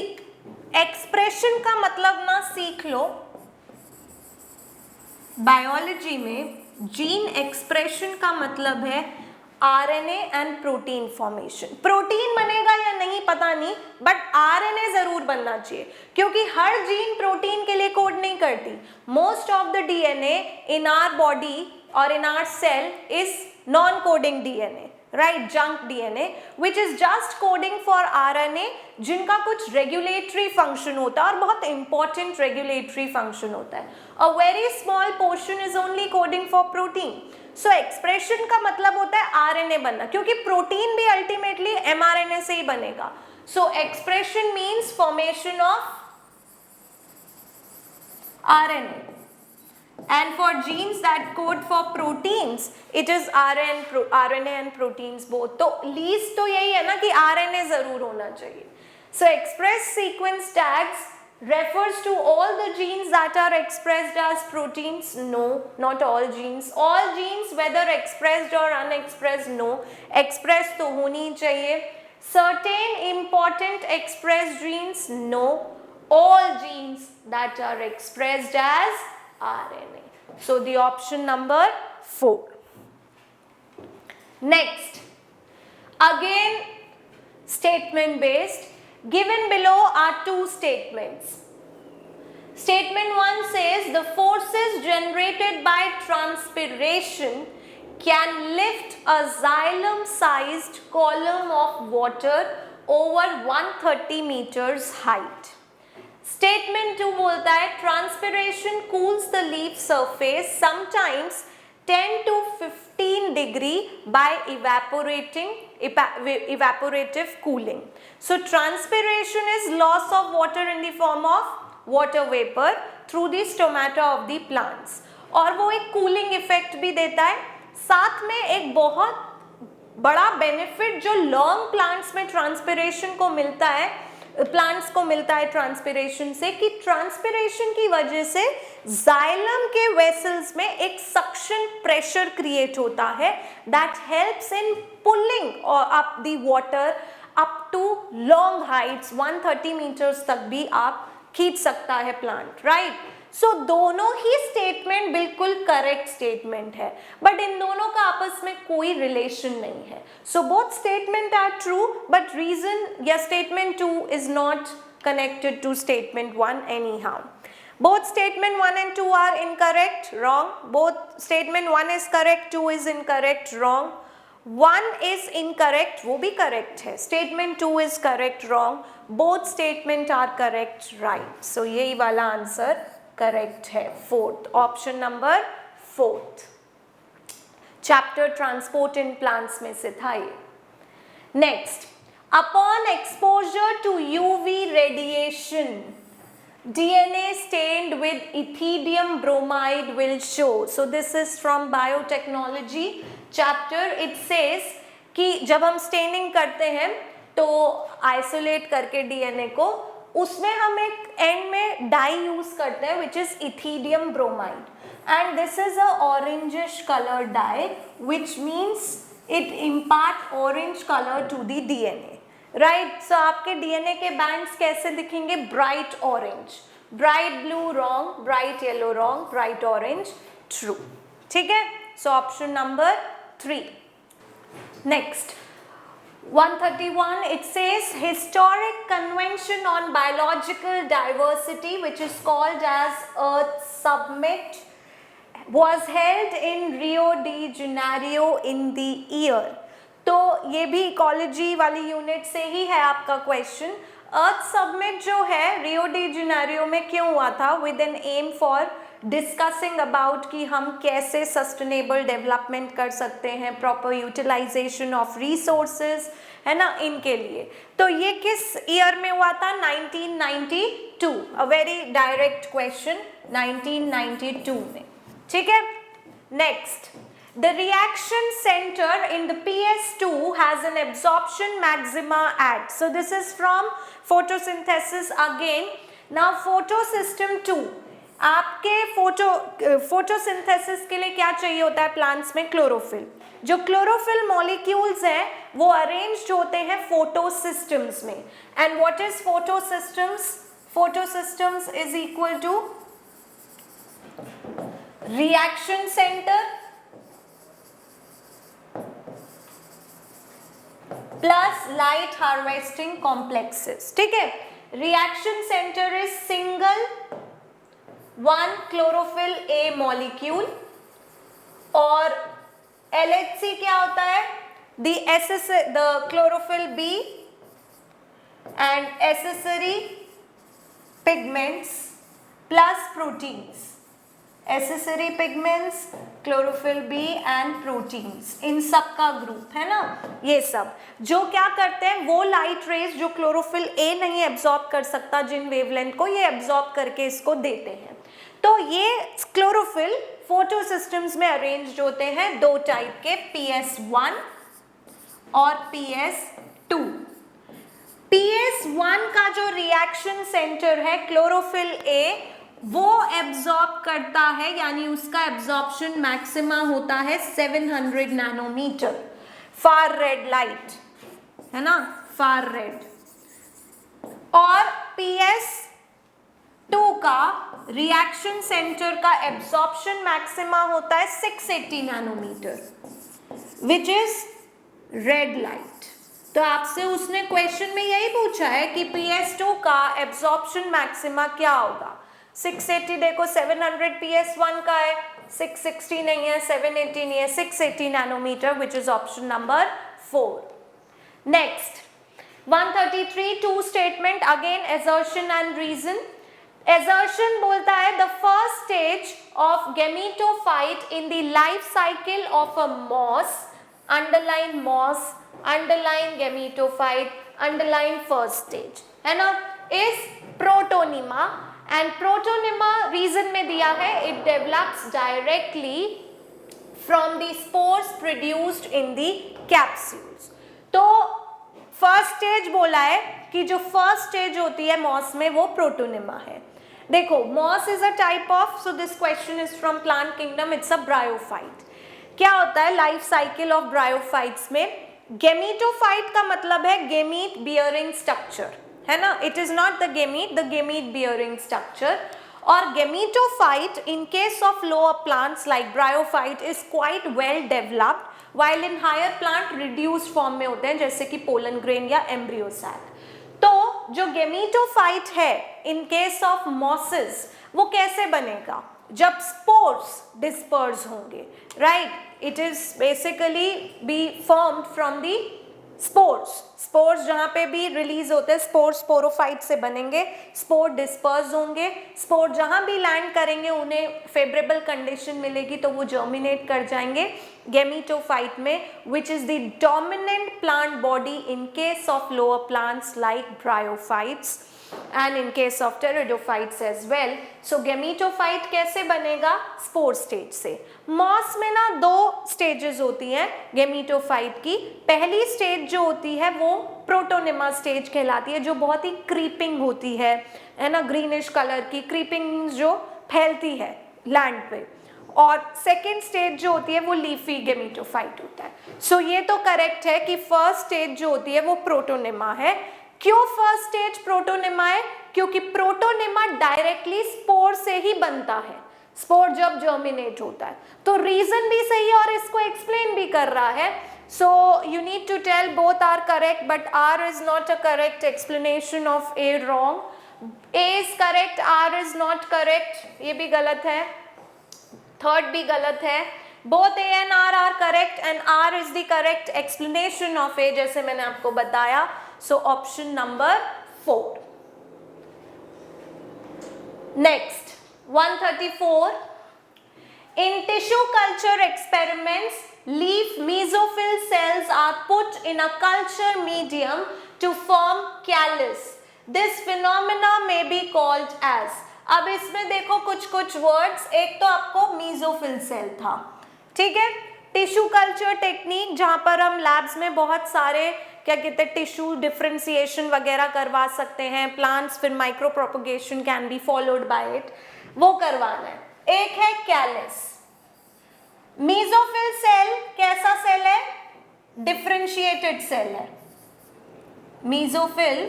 एक्सप्रेशन का मतलब ना सीख लो, बायोलॉजी में जीन एक्सप्रेशन का मतलब है RNA and protein formation. Protein बनेगा या नहीं पता नहीं, बट आरएनए जरूर बनना चाहिए, क्योंकि हर जीन प्रोटीन के लिए कोड नहीं करती. Most of the DNA in our body और in our cell is non coding DNA, right, junk DNA which is just coding for RNA, जिनका कुछ रेगुलेटरी फंक्शन होता है और बहुत इंपॉर्टेंट रेगुलेटरी फंक्शन होता है. A very small portion is only coding for protein. So expression का मतलब होता है आरएनए बनना, क्योंकि प्रोटीन भी अल्टीमेटली एमआरएनए से ही बनेगा. सो expression means formation of RNA. And for genes that code for proteins, it is RNA and proteins both. तो least तो यही है ना कि RNA जरूर होना चाहिए. So express sequence tags refers to all the genes that are expressed as proteins. No, not all genes. All genes whether expressed or unexpressed, no. Expressed तो होनी चाहिए. Certain important expressed genes, no. All genes that are expressed as RNA. So the option number 4. Next, again statement based. Given below are two statements. Statement 1 says the forces generated by transpiration can lift a xylem sized column of water over 130 meters height. Statement 2 बोलता है transpiration cools the leaf surface sometimes 10 to 15 degree by evaporative cooling. So transpiration is loss of water in the form of water vapor through the stomata of the plants. और वो एक cooling effect भी देता है. साथ में एक बहुत बड़ा benefit जो long plants में transpiration को मिलता है, प्लांट्स को मिलता है ट्रांसपिरेशन से, कि ट्रांसपिरेशन की वजह से जाइलम के वेसल्स में एक सक्शन प्रेशर क्रिएट होता है that helps in pulling up the water up to long heights. 130 metres तक भी आप खींच सकता है प्लांट, राइट. सो दोनों ही स्टेटमेंट बिल्कुल करेक्ट स्टेटमेंट है, बट इन दोनों का आपस में कोई रिलेशन नहीं है. So both statement are true, but reason या statement 2 is not connected to statement 1 anyhow. Both statement 1 and 2 are incorrect, wrong. Both statement 1 is correct, 2 is incorrect, wrong. 1 is incorrect, वो भी correct है. Statement 2 is correct, wrong. Both statement are correct, right. So यही वाला answer correct है. Fourth, option number 4th. Chapter transport in plants में से था ये. Next, upon exposure to UV radiation, DNA stained with ethidium bromide will show. So this is from biotechnology chapter. It says कि जब हम staining करते हैं तो isolate करके DNA को, उसमें हम एक एंड में डाई यूज करते हैं which is ethidium bromide, and this is a orangish colour dye which means it impart orange colour to the DNA, right. So आपके डीएनए के बैंड्स कैसे दिखेंगे? Bright orange, bright blue wrong, bright yellow wrong, bright orange true. ठीक है, so option number 3. Next 131, it says historic convention on biological diversity which is called as Earth Summit was held in Rio de Janeiro in the year. तो ये भी ecology वाली unit से ही है आपका question. अर्थ summit जो है रियो डी जेनेरियो में क्यों हुआ था? With N M for discussing about कि हम कैसे सस्टेनेबल डेवलपमेंट कर सकते हैं, प्रॉपर यूटिलाइजेशन ऑफ रिसोर्सेज, है ना, इनके लिए. तो ये किस ईयर में हुआ था? 1992. अ वेरी डायरेक्ट क्वेश्चन, 1992 में. ठीक है. Next, the reaction center in the PS2 has an absorption maxima at. So this is from photosynthesis again. Now photosystem 2, आपके फोटोसिंथेसिस के लिए क्या चाहिए होता है प्लांट्स में? क्लोरोफिल. जो क्लोरोफिल मॉलिक्यूल्स हैं वो अरेंज्ड होते हैं फोटोसिस्टम्स में. And what is photosystems? Photosystems is equal to reaction centre plus light harvesting complexes. ठीक है. Reaction centre is single 1 chlorophyll a molecule, और LHC क्या होता है? the chlorophyll B and accessory pigments plus proteins, accessory pigments, chlorophyll B and proteins, इन सब का group है ना ये सब, जो क्या करते हैं वो लाइट रेज जो क्लोरोफिल A नहीं एब्जॉर्ब कर सकता जिन वेवलेंथ को, ये एब्जॉर्ब करके इसको देते हैं। तो ये क्लोरोफिल फोटो सिस्टम्स में अरेंज्ड होते हैं दो टाइप के, PS1 और PS2। PS1 का जो रिएक्शन सेंटर है क्लोरोफिल A वो एब्जॉर्ब करता है, यानी उसका एब्जॉर्प्शन मैक्सिमा होता है 700 नैनोमीटर, फार रेड लाइट है ना, फार रेड। और PS2 का रिएक्शन सेंटर का एब्जॉर्प्शन मैक्सिमा होता है 680 nanometre which is red light. तो आपसे उसने क्वेश्चन में यही पूछा है कि PS2 का एब्जॉर्प्शन मैक्सिमा क्या होगा। 680 देखो 700 PS1 का है, 660 नहीं है, 780 नहीं है, 680 nanometre which is option number 4। Next 133 two statement, again assertion and reason. assertion बोलता है the first stage of gametophyte in the life cycle of a moss, underline moss, underline gametophyte, underline first stage है ना, is protonema. And protonema reason में दिया है it develops directly from the spores produced in the capsules. तो first stage बोला है कि जो फर्स्ट स्टेज होती है मॉस में वो प्रोटोनिमा है। देखो moss is a type of, so this question is from plant kingdom, it's a bryophyte. क्या होता है लाइफ साइकिल ऑफ ब्रायोफाइट्स में? गेमीटोफाइट का मतलब है गेमीट बियरिंग स्ट्रक्चर है ना, it is not the gamete bearing structure. और gametophyte in case of lower plants like bryophyte is quite well developed, while in higher plant reduced form में होते हैं जैसे कि पोलन ग्रेन या एम्ब्रियो सैक। तो जो गेमीटोफाइट है इन केस ऑफ मॉसेस वो कैसे बनेगा? जब स्पोर्स डिस्पर्स होंगे, right, it is basically be formed from the spores जहां पे भी रिलीज होते हैं स्पोर्स स्पोरोफाइट से बनेंगे, स्पोर डिस्पर्स होंगे, स्पोर जहां भी लैंड करेंगे उन्हें फेवरेबल कंडीशन मिलेगी तो वो जर्मिनेट कर जाएंगे गेमीटोफाइट में, which is the dominant plant body in case of lower plants like bryophytes and in case of pteridophytes as well. So gametophyte कैसे बनेगा? स्पोर स्टेज से। मॉस में ना दो स्टेजेस होती हैं गेमीटोफाइट की। पहली स्टेज जो होती है वो प्रोटोनिमा स्टेज कहलाती है, जो बहुत ही क्रीपिंग होती है ना, ग्रीनिश कलर की। क्रीपिंग जो फैलती है लैंड पे। और सेकेंड स्टेज जो होती है वो लीफी गेमीटोफाइट होता है। सो ये तो करेक्ट है कि फर्स्ट स्टेज जो होती है वो प्रोटोनिमा है। क्यों फर्स्ट स्टेज प्रोटोनिमा है? क्योंकि प्रोटोनिमा डायरेक्टली स्पोर से ही बनता है, स्पोर जब जर्मिनेट होता है। तो रीजन भी सही है और इसको एक्सप्लेन भी कर रहा है। So you need to tell both R correct, but R is not a correct explanation of A wrong. A is correct, R is not correct, ये भी गलत है, थर्ड भी गलत है। Both A and R are correct and R is the correct explanation of A, जैसे मैंने आपको बताया। So option number 4. Next 134. In tissue culture experiments, leaf mesophyll cells are put in a culture medium to form callus. This phenomena may be called as. अब इसमें देखो कुछ words, एक तो आपको मेसोफिल सेल था, ठीक है, टिश्यू कल्चर टेक्निक जहां पर हम लैब्स में बहुत सारे क्या कहते हैं टिश्यू डिफरेंशिएशन वगैरह करवा सकते हैं, प्लांट्स फिर micro propagation can be followed by it, वो करवाना है। एक है कैलस। मेसोफिल सेल कैसा सेल है? डिफरेंशिएटेड सेल है। Mesophyll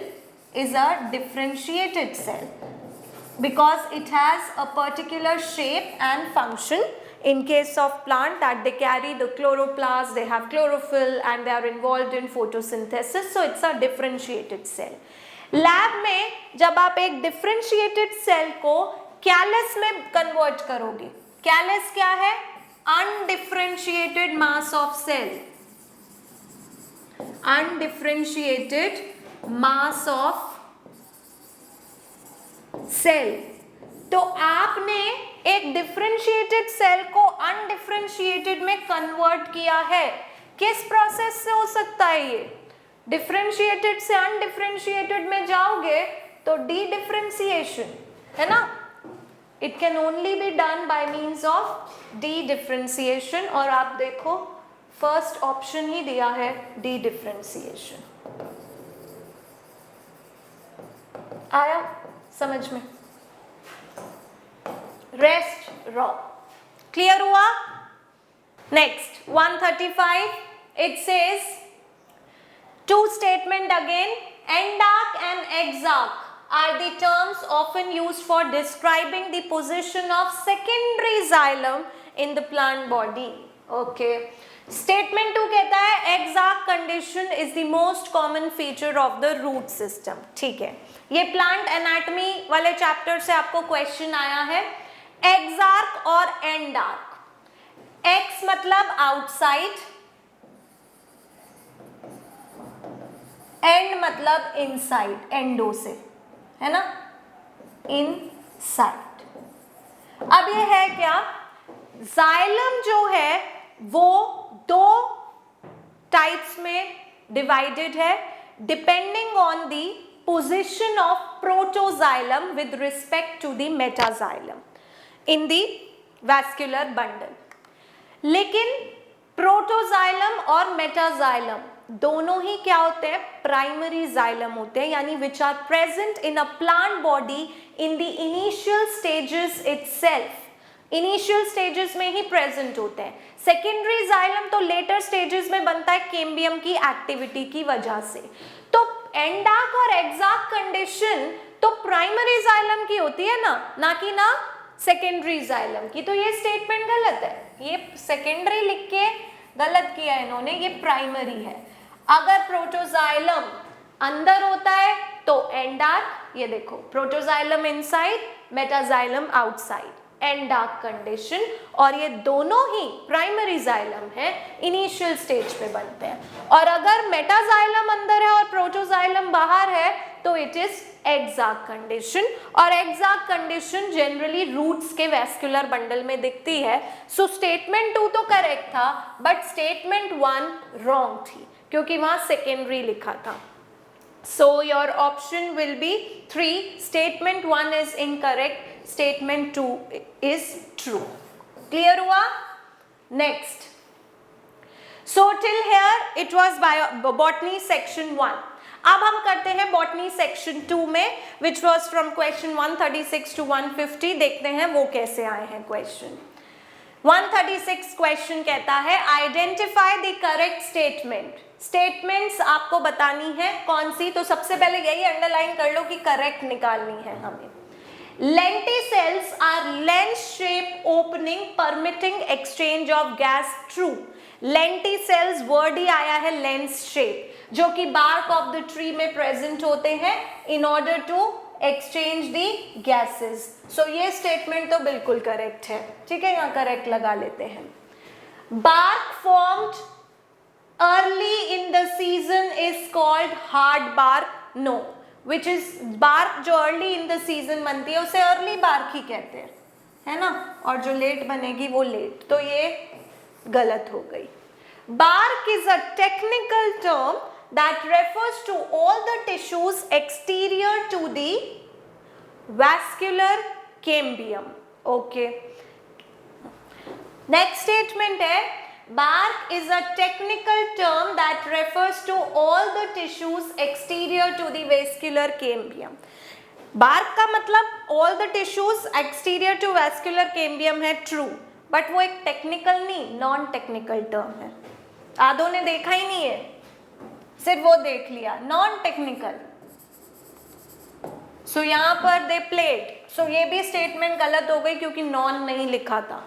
is a differentiated cell because it has a particular shape and function. In case of plant that they carry the chloroplast, they have chlorophyll and they are involved in photosynthesis, so it's a differentiated cell. लैब में जब आप एक differentiated cell को callus में convert करोगे, callus क्या है? undifferentiated mass of cell, undifferentiated mass of cell. तो आपने एक डिफरेंशिएटेड सेल को अनडिफरेंशिएटेड में कन्वर्ट किया है। किस प्रोसेस से हो सकता है ये? डिफरेंशिएटेड से अनडिफरेंशिएटेड में जाओगे तो डी डिफरेंशिएशन, है ना? It can only be done by means of D differentiation. और आप देखो फर्स्ट ऑप्शन ही दिया है डी डिफरेंशिएशन। आया समझ में? रेस्ट रॉ। क्लियर हुआ? Next 135 it says two statement again, endarch and exarch are the terms often used for describing the position of secondary xylem in the plant body. Okay. Statement 2 कहता है exarch condition is the most common feature of the root system. ठीक है, ये plant anatomy वाले chapter से आपको question आया है। exarch और endarch, x मतलब outside, end मतलब inside, endo से, है ना, इनसाइड। अब ये है क्या? जाइलम जो है वो दो टाइप्स में डिवाइडेड है depending on the position of protoxylem with respect to the metaxylem in the vascular bundle. लेकिन प्रोटोजाइलम और मेटाजाइलम दोनों ही क्या होते हैं? प्राइमरी जाइलम होते हैं, यानी which are present in a plant body in the initial stages itself. Initial stages में ही प्रेजेंट होते हैं। सेकेंडरी जाइलम तो लेटर स्टेजेस में बनता है केम्बियम की एक्टिविटी की वजह से। तो एंडार्क और एक्सार्क कंडीशन तो प्राइमरी जाइलम की होती है ना कि ना सेकेंडरी जाइलम की। तो ये स्टेटमेंट गलत है, ये सेकेंडरी लिख के गलत किया इन्होंने, ये प्राइमरी है। अगर प्रोटोजाइलम अंदर होता है तो एंडार्क, ये देखो protoxylem inside, metaxylem outside, एंडार्क condition. और ये दोनों ही प्राइमरी जाइलम है, इनिशियल स्टेज पे बनते हैं। और अगर मेटाजाइलम अंदर है और प्रोटोजाइलम बाहर है तो इट इज एक्सार्क कंडीशन। और एक्सार्क कंडीशन जनरली रूट्स के वैस्कुलर बंडल में दिखती है। सो स्टेटमेंट 2 तो करेक्ट था, बट स्टेटमेंट 1 रॉन्ग थी क्योंकि वहां सेकेंडरी लिखा था। So your option will be 3, statement 1 is incorrect, statement 2 is true. Clear हुआ? Next, so till here it was botany section 1। अब हम करते हैं बॉटनी सेक्शन 2 में, which was from question 136 to 150। देखते हैं वो कैसे आए हैं क्वेश्चन। 136 क्वेश्चन कहता है identify the correct statement. Statements आपको बतानी है कौन सी, तो सबसे पहले यही अंडरलाइन कर लो कि करेक्ट निकालनी है हमें। Lenticels are lens shape opening permitting exchange of gas, true. Lenticels word ही आया है लेंस शेप, जो कि बार्क ऑफ द ट्री में प्रेजेंट होते हैं in order to exchange the gases. So ये स्टेटमेंट तो बिल्कुल करेक्ट है, ठीक है, यहाँ करेक्ट लगा लेते हैं। Bark formed early in the season is called hard bark, no. Which is bark जो अर्ली इन द सीजन बनती है उसे अर्ली बार्क ही कहते हैं, है ना, और जो लेट बनेगी वो लेट। तो ये गलत हो गई। Bark is a technical term that refers to all the tissues exterior to the vascular cambium. Okay. Next statement है bark is a technical term that refers to all the tissues exterior to the vascular cambium. bark का मतलब all the tissues exterior to vascular cambium है, true, but वो एक technical नहीं non technical term है। आधों ने देखा ही नहीं है, सिर्फ वो देख लिया, नॉन टेक्निकल। सो यहां पर दे प्लेड, सो ये भी स्टेटमेंट गलत हो गई क्योंकि नॉन नहीं लिखा था।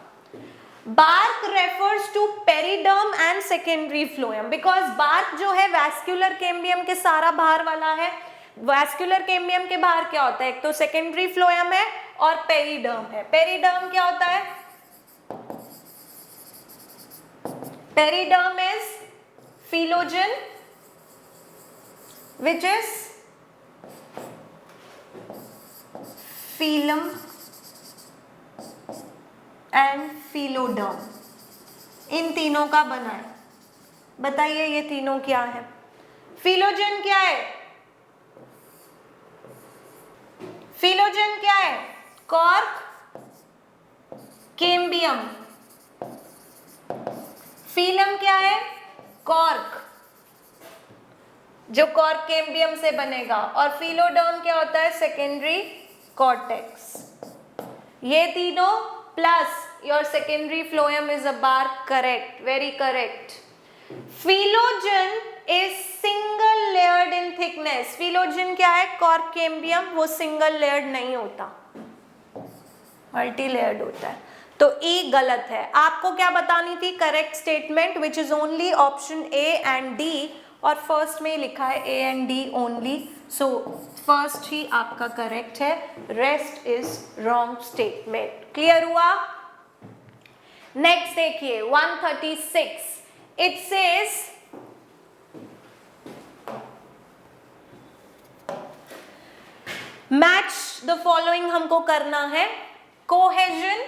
Bark refers to periderm and secondary phloem, because bark जो है वैस्कुलर कैम्बियम के सारा बाहर वाला है। वैस्कुलर कैम्बियम के बाहर क्या होता है? एक तो सेकेंडरी फ्लोएम है और पेरिडर्म है। पेरिडर्म क्या होता है? Periderm is phellogen which is phylum and phylloderm. इन तीनों का बना है। बताइए ये तीनों क्या है? फिलोजन क्या है? फिलोजन क्या है? Cork, cambium. फिलम क्या है? कॉर्क, जो कॉर्क कैम्बियम से बनेगा। और फिलोडर्म क्या होता है? Secondary cortex. ये तीनों plus your secondary phloem is a bar, correct, very correct. Phellogen is single layered in thickness. Phellogen क्या है? कॉर्क कैम्बियम, वो सिंगल लेयर्ड नहीं होता, मल्टी लेयर्ड होता है। तो ई गलत है। आपको क्या बतानी थी? Correct statement which is only option A and D, और फर्स्ट में लिखा है A and D only, so first ही आपका करेक्ट है, rest is wrong statement. Clear हुआ? नेक्स्ट देखिए 136, it says match the following हमको करना है। कोहेजन,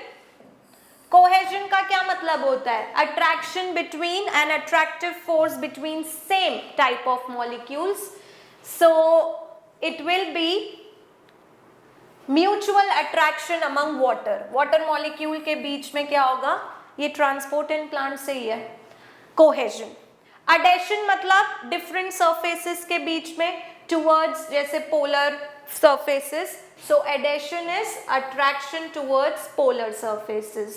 कोहेजन का क्या मतलब होता है? Attraction between an attractive force between same type of molecules, so it will be mutual attraction among water. Water molecule के बीच में क्या होगा? ये ट्रांसपोर्ट इन प्लांट से ही है कोहेजन। अडेशन मतलब डिफरेंट सरफेसेस के बीच में टुवर्ड्स, जैसे polar surfaces, so adhesion is attraction towards polar surfaces.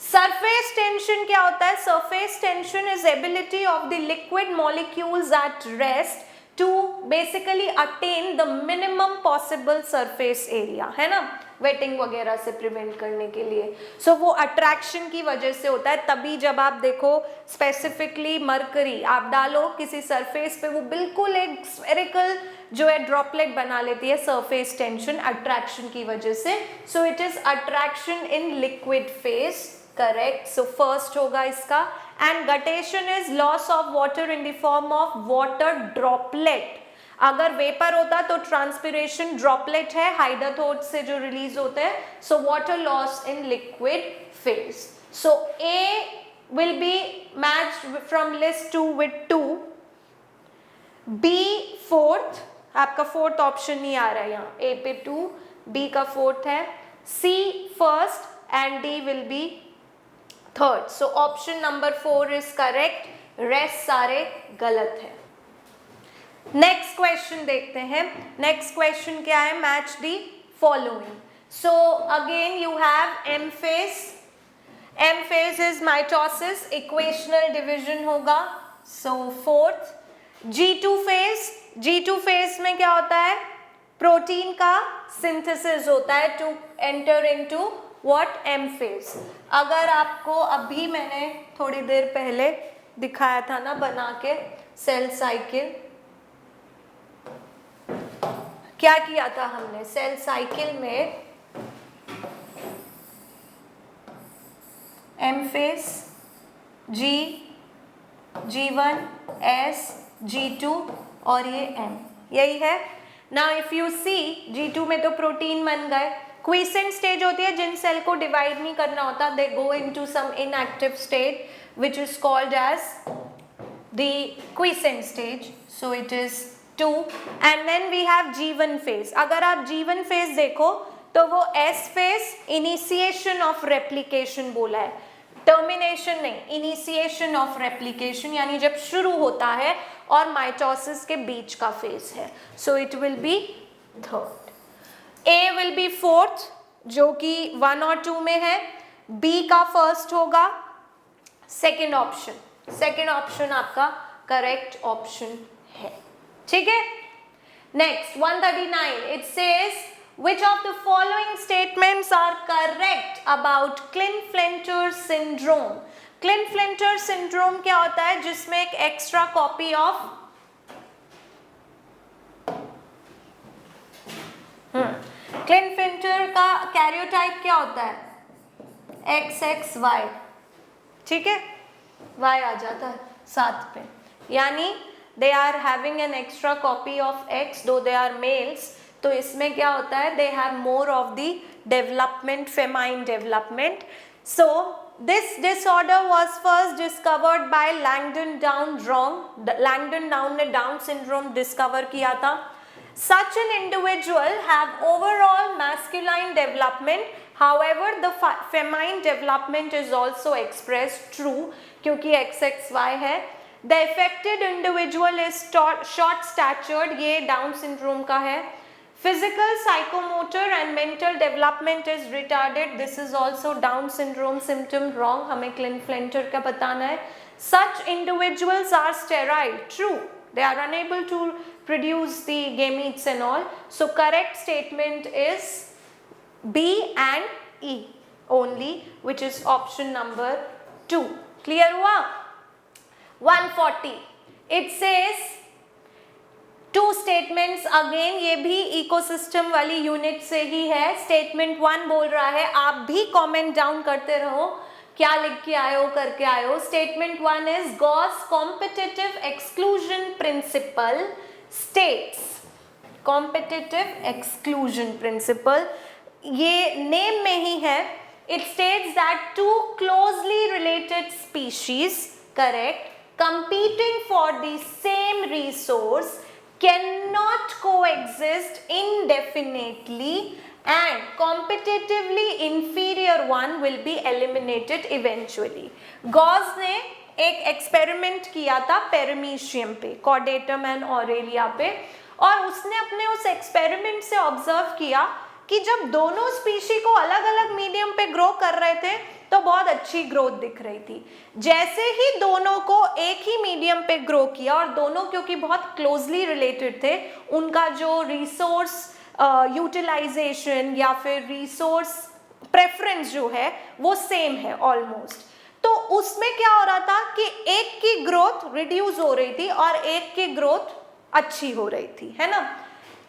Surface tension क्या होता है? Surface tension is ability of the liquid molecules at rest to basically attain the minimum possible surface area, है ना, waiting वगैरह से prevent करने के लिए। सो वो अट्रैक्शन की वजह से होता है। तभी जब आप देखो स्पेसिफिकली मरकरी आप डालो किसी सरफेस पे, वो बिल्कुल एक स्फेरिकल जो है ड्रॉपलेट बना लेती है, सरफेस टेंशन अट्रैक्शन की वजह से। सो it is attraction in liquid phase, correct. So first होगा इसका। And guttation is loss of water in the form of water droplet. अगर वेपर होता तो ट्रांसपिरेशन, ड्रॉपलेट है हाइड्रोथोट से जो रिलीज होते हैं, so water loss in liquid phase. So A will be matched from list 2 with 2, B fourth, आपका fourth option नहीं आ रहा है यहाँ, ए पे 2, बी का फोर्थ है, C first and D will be third. So option number 4 is correct, rest सारे गलत है। नेक्स्ट क्वेश्चन देखते हैं। नेक्स्ट क्वेश्चन क्या है? Match the following. So again you have M phase. M phase is mitosis, equational division होगा, so fourth. G2 phase, G2 phase में क्या होता है? प्रोटीन का सिंथेसिस होता है to enter into what? M phase. अगर आपको अभी मैंने थोड़ी देर पहले दिखाया था ना बना के सेल साइकिल, क्या किया था हमने? सेल साइकिल में M phase, G, G1, S, G2 और ये M, यही है ना। इफ यू सी G2 में तो प्रोटीन बन गए। क्विसेंट स्टेज होती है जिन सेल को डिवाइड नहीं करना होता, they go into some inactive state which is called as the quiescent stage, so it is 2। And then we have G1 phase. अगर आप G1 फेज देखो तो वो S phase, initiation of replication बोला है, टर्मिनेशन नहीं, इनिशिएशन ऑफ रेप्लिकेशन, यानी जब शुरू होता है और माइटोसिस के बीच का फेज है। सो it will be third. A will B fourth जो कि 1 और 2 में है, बी का फर्स्ट होगा, सेकेंड ऑप्शन, सेकेंड ऑप्शन आपका करेक्ट ऑप्शन है, ठीक है। Next 139, it says which of the following statements are correct about Klinefelter syndrome? Klinefelter syndrome क्या होता है? जिसमें एक एक्स्ट्रा कॉपी ऑफ Klinefelter का कैरियोटाइप क्या होता है? XXY, ठीक है, Y आ जाता है साथ पे, यानी they are having an extra copy of X दो दे आर मेल्स, तो इसमें क्या होता है, they have more of the development, feminine development. So this disorder was first discovered by Langdon Down. Langdon Down ने Down syndrome discover किया था. Such an individual have overall masculine development, however the feminine development is also expressed, true, क्योंकि XXY है. The affected individual is short statured, ये Down syndrome का है. Physical, psychomotor and mental development is retarded. This is also Down syndrome symptom. Wrong. हमें Klinefelter का बताना है. Such individuals are sterile. True. They are unable to produce the gametes and all. So correct statement is B and E only, which is option number 2. Clear हुआ? 140. It says two statements again, ये भी ecosystem वाली unit से ही है. Statement 1 बोल रहा है, आप भी कमेंट डाउन करते रहो क्या लिख के आए हो, करके आए हो. Statement 1 is Gause competitive exclusion principle states. Competitive exclusion principle ये नेम में ही है. It states that two closely related species, correct, competing for the same resource cannot coexist indefinitely and competitively inferior one will be eliminated eventually. Gauss ने एक experiment किया था पेरमीशियम पे, कॉर्डेटम and Aurelia पे, और उसने अपने उस एक्सपेरिमेंट से ऑब्जर्व किया कि जब दोनों स्पीशी को अलग अलग मीडियम पे ग्रो कर रहे थे तो बहुत अच्छी ग्रोथ दिख रही थी. जैसे ही दोनों को एक ही मीडियम पे ग्रो किया और दोनों क्योंकि बहुत क्लोजली रिलेटेड थे, उनका जो रिसोर्स यूटिलाइजेशन या फिर रिसोर्स प्रेफरेंस जो है वो सेम है ऑलमोस्ट. तो उसमें क्या हो रहा था कि एक की ग्रोथ रिड्यूस हो रही थी और एक की ग्रोथ अच्छी हो रही थी, है ना.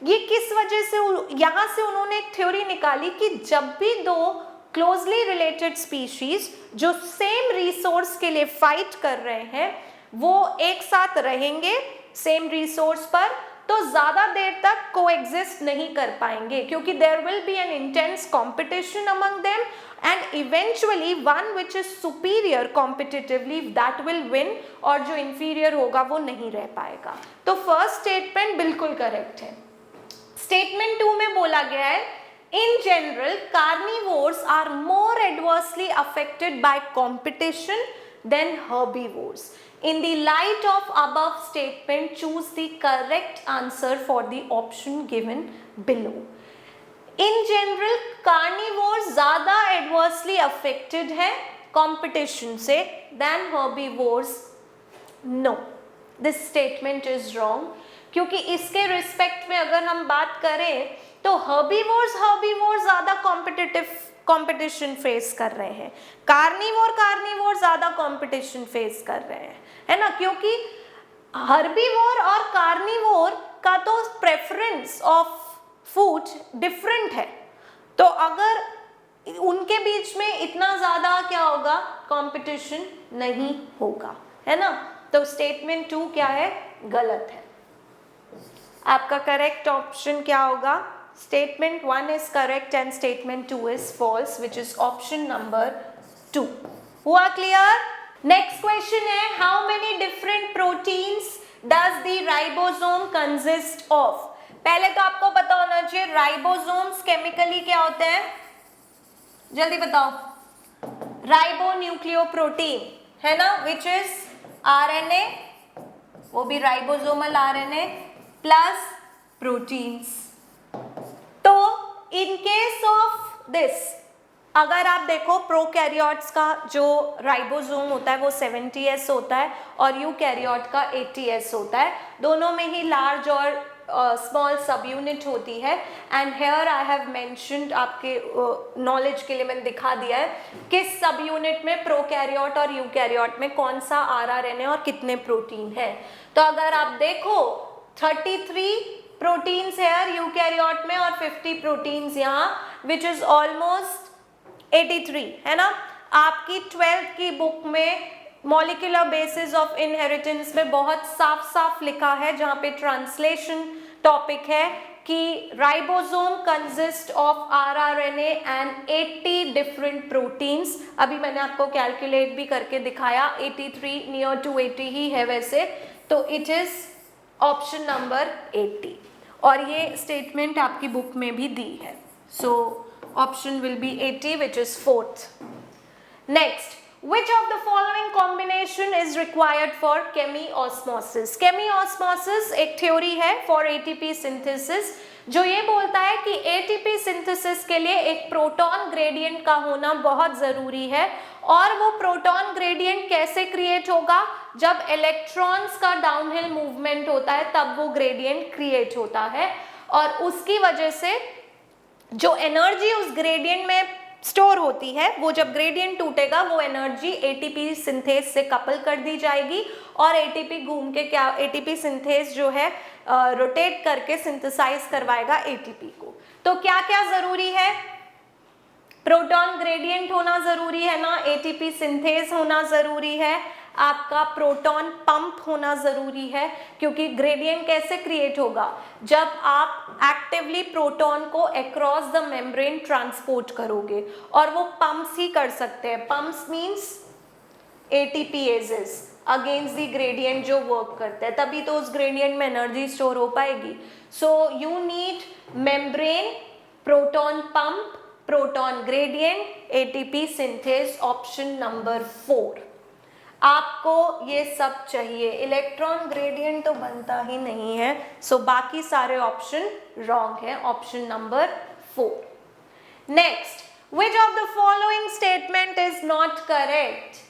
ये किस वजह से, यहाँ से उन्होंने एक थ्योरी निकाली कि जब भी दो क्लोजली रिलेटेड स्पीशीज जो सेम रिसोर्स के लिए फाइट कर रहे हैं वो एक साथ रहेंगे सेम रिसोर्स पर, तो ज्यादा देर तक कोएग्जिस्ट नहीं कर पाएंगे क्योंकि there will be an intense competition among them and eventually one which is superior competitively that will win, और जो इंफीरियर होगा वो नहीं रह पाएगा. तो फर्स्ट स्टेटमेंट बिल्कुल करेक्ट है. स्टेटमेंट 2 में बोला गया है, in general carnivores are more adversely affected by competition than herbivores. In the light of above statement, choose the correct answer for the option given below. In general carnivores ज़्यादा adversely affected है competition से than herbivores. No, this statement is wrong. क्योंकि इसके respect में अगर हम बात करें तो हर्बीवोर्स ज्यादा कंपटीशन फेस कर रहे हैं, कार्निवोर ज्यादा कंपटीशन फेस कर रहे हैं, है ना. क्योंकि हर्बीवोर और कार्निवोर का तो प्रेफरेंस ऑफ फूड डिफरेंट है, तो अगर उनके बीच में इतना ज्यादा क्या होगा, कंपटीशन नहीं होगा, है ना. तो स्टेटमेंट 2 क्या है, गलत है. आपका करेक्ट ऑप्शन क्या होगा, statement 1 is correct and statement 2 is false, which is option number 2. हुआ क्लियर? नेक्स्ट क्वेश्चन है, how many different proteins does the ribosome consist of? पहले तो आपको पता होना चाहिए राइबोसोम्स केमिकली क्या होते हैं, जल्दी बताओ. राइबोन्यूक्लियोप्रोटीन है ना, which is RNA, वो भी राइबोसोमल RNA प्लस प्रोटीन्स. तो इन केस ऑफ दिस अगर आप देखो प्रोकैरियोट्स का जो राइबोसोम होता है वो 70S होता है और यूकैरियोट का 80S होता है. दोनों में ही लार्ज और स्मॉल सब यूनिट होती है. And here I have mentioned, आपके नॉलेज के लिए मैंने दिखा दिया है किस सब यूनिट में प्रोकैरियोट और यूकैरियोट में कौन सा RNA और कितने प्रोटीन है. तो अगर आप देखो 33 प्रोटीन्स है यूकैरियोट में और 50 प्रोटीन्स यहाँ, विच इज ऑलमोस्ट 83, है ना. आपकी 12th की बुक में मॉलिक्यूलर बेसिस ऑफ इनहेरिटेंस में बहुत साफ साफ लिखा है, जहां पे ट्रांसलेशन टॉपिक है कि ribosome consist of rRNA and 80 different proteins. अभी मैंने आपको कैलकुलेट भी करके दिखाया, 83 नियर टू 80 ही है वैसे, तो इट इज ऑप्शन नंबर 80 और ये स्टेटमेंट आपकी बुक में भी दी है। So option will B 80 which is fourth. Next, which of the following combination is required for chemiosmosis? Chemiosmosis एक थ्योरी है for ATP synthesis जो ये बोलता है कि ATP synthesis के लिए एक प्रोटॉन ग्रेडियंट का होना बहुत जरूरी है, और वो प्रोटॉन ग्रेडियंट कैसे क्रिएट होगा? जब इलेक्ट्रॉन्स का डाउनहिल मूवमेंट होता है तब वो ग्रेडियंट क्रिएट होता है, और उसकी वजह से जो एनर्जी उस ग्रेडियंट में स्टोर होती है, वो जब ग्रेडियंट टूटेगा वो एनर्जी एटीपी सिंथेज से कपल कर दी जाएगी, और एटीपी घूम के क्या, एटीपी सिंथेज जो है रोटेट करके सिंथेसाइज करवाएगा एटीपी को। तो क्या क्या जरूरी है? प्रोटॉन ग्रेडियंट होना जरूरी है ना, एटीपी सिंथेज होना जरूरी है, आपका प्रोटॉन पंप होना जरूरी है, क्योंकि ग्रेडियंट कैसे क्रिएट होगा? जब आप एक्टिवली प्रोटॉन को अक्रॉस द मेम्ब्रेन ट्रांसपोर्ट करोगे, और वो पंप्स ही कर सकते हैं। Pumps means ATPases against the gradient जो वर्क करते हैं, तभी तो उस ग्रेडियंट में एनर्जी स्टोर हो पाएगी। सो you need membrane, proton pump, proton gradient, ATP synthase, option number 4। आपको ये सब चाहिए, इलेक्ट्रॉन ग्रेडियंट तो बनता ही नहीं है, सो बाकी सारे ऑप्शन रॉन्ग है, option number 4। Next, which of the following statement is not correct?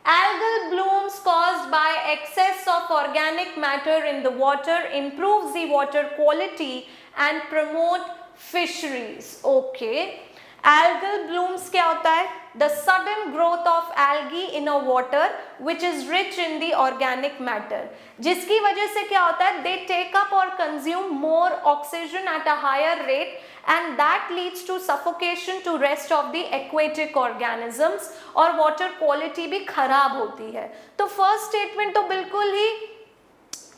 Algal blooms caused by excess of organic matter in the water improves the water quality and promote fisheries. Okay. Algal blooms क्या होता है? The sudden growth of algae in a water which is rich in the organic matter, जिसकी वजह से क्या होता है? They take up or consume more oxygen at a higher rate and that leads to suffocation to rest of the aquatic organisms, और water quality भी खराब होती है। तो फर्स्ट स्टेटमेंट तो बिल्कुल ही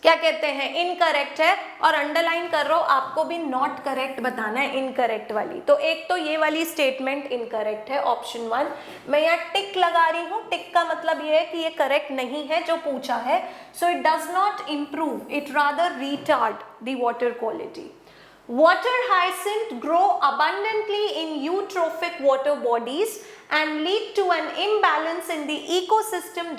क्या कहते हैं, इनकरेक्ट है, और अंडरलाइन कर रहा हूं, आपको भी नॉट करेक्ट बताना है, इनकरेक्ट वाली। तो एक तो ये वाली स्टेटमेंट इनकरेक्ट है, ऑप्शन 1। मैं यहाँ टिक लगा रही हूँ, टिक का मतलब ये है कि ये करेक्ट नहीं है जो पूछा है। So it does not improve, it rather retard the water quality. Water hyacinth grow abundantly in eutrophic water bodies and lead to an imbalance in the ecosystem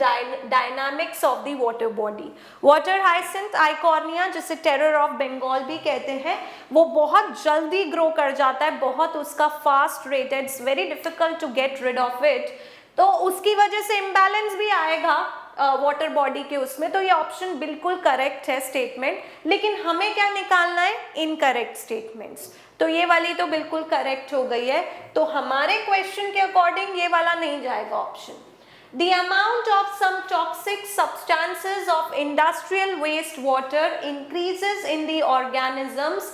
dynamics of the water body. Water hyacinth Eichhornia, जिसे terror of Bengal भी कहते हैं, वो बहुत जल्दी grow कर जाता है, बहुत उसका फास्ट रेट है, it's very difficult to get rid of it, तो उसकी वजह से इम्बैलेंस भी आएगा वाटर बॉडी के उसमें। तो ये ऑप्शन बिल्कुल करेक्ट है स्टेटमेंट, लेकिन हमें क्या निकालना है? Incorrect statements. तो ये वाली तो बिल्कुल करेक्ट हो गई है, तो हमारे क्वेश्चन के अकॉर्डिंग ये वाला नहीं जाएगा option. The amount of some toxic substances of industrial wastewater increases in the organisms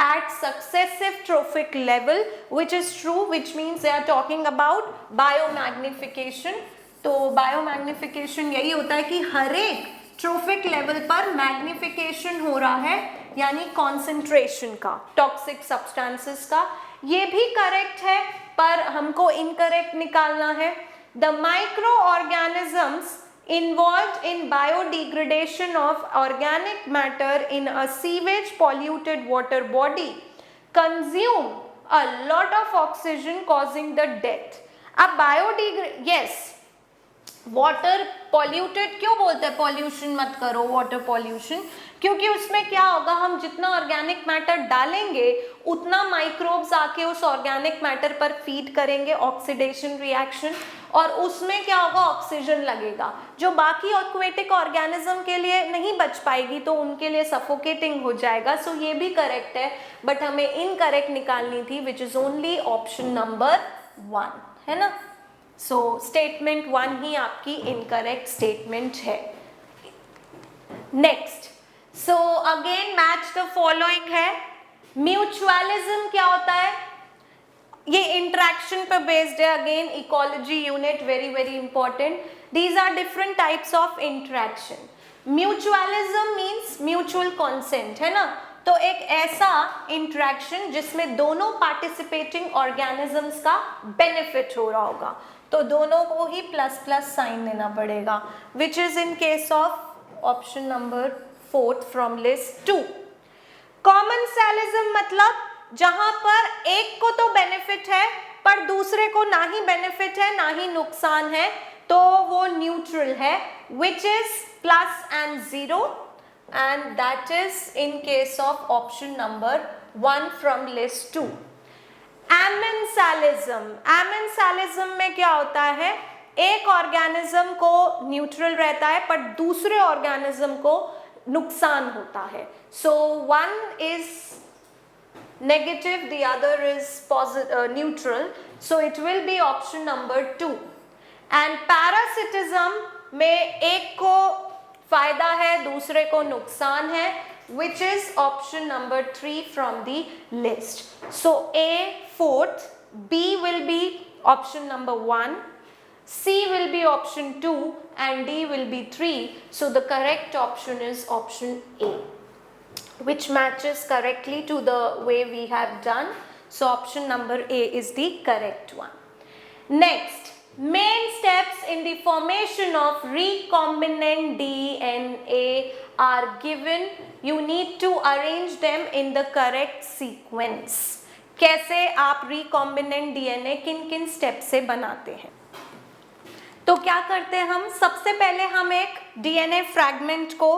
at successive trophic level, which is true, which means they are talking about biomagnification. तो बायोमैग्निफिकेशन यही होता है कि हर एक ट्रोफिक लेवल पर magnification हो रहा है, यानी कॉन्सेंट्रेशन का, टॉक्सिक सब्सटेंसेस का। ये भी करेक्ट है, पर हमको इनकरेक्ट निकालना है। The micro organisms involved in biodegradation of organic matter in a sewage polluted water body consume a lot of oxygen causing the death. अब yes, वाटर पॉल्यूटेड क्यों बोलते हैं? पॉल्यूशन मत करो, वाटर पॉल्यूशन, क्योंकि उसमें क्या होगा, हम जितना ऑर्गेनिक मैटर डालेंगे उतना माइक्रोब्स आके उस ऑर्गेनिक मैटर पर फीड करेंगे, ऑक्सीडेशन रिएक्शन, और उसमें क्या होगा, ऑक्सीजन लगेगा, जो बाकी एक्वेटिक ऑर्गेनिज्म के लिए नहीं बच पाएगी, तो उनके लिए सफोकेटिंग हो जाएगा। सो ये भी करेक्ट है, बट हमें इनकरेक्ट निकालनी थी, which is only option number 1, है ना। सो स्टेटमेंट 1 ही आपकी इनकरेक्ट स्टेटमेंट है। Next, so again match the following है। म्यूचुअलिज्म क्या होता है? ये इंटरेक्शन पे बेस्ड है, again ecology unit, very very important. These are different types of interaction. Mutualism means mutual consent, है ना. तो एक ऐसा इंटरेक्शन जिसमें दोनों पार्टिसिपेटिंग ऑर्गेनिजम्स का बेनिफिट हो रहा होगा, तो दोनों को ही प्लस प्लस साइन देना पड़ेगा, which is in case of option number 4 from list 2. Commensalism मतलब जहां पर एक को तो बेनिफिट है पर दूसरे को ना ही बेनिफिट है ना ही नुकसान है, तो वो न्यूट्रल है, which is plus and zero, and that is in case of option number 1 from list 2. एमेंसालिज्म, एमेंसालिज्म में क्या होता है, एक ऑर्गेनिज्म को न्यूट्रल रहता है पर दूसरे ऑर्गेनिज्म को नुकसान होता है. So one is negative, the other is neutral, so it will be option number 2. And parasitism में एक को फायदा है दूसरे को नुकसान है, which is option number 3 from the list. So A 4th, B will be option number 1, C will be option 2 and D will be 3. So the correct option is option A, which matches correctly to the way we have done. So option number A is the correct one. Next, main steps in the formation of recombinant DNA are given. You need to arrange them in the correct sequence. कैसे आप recombinant DNA किन किन step से बनाते हैं. तो क्या करते हैं हम, सबसे पहले हम एक DNA फ्रैगमेंट को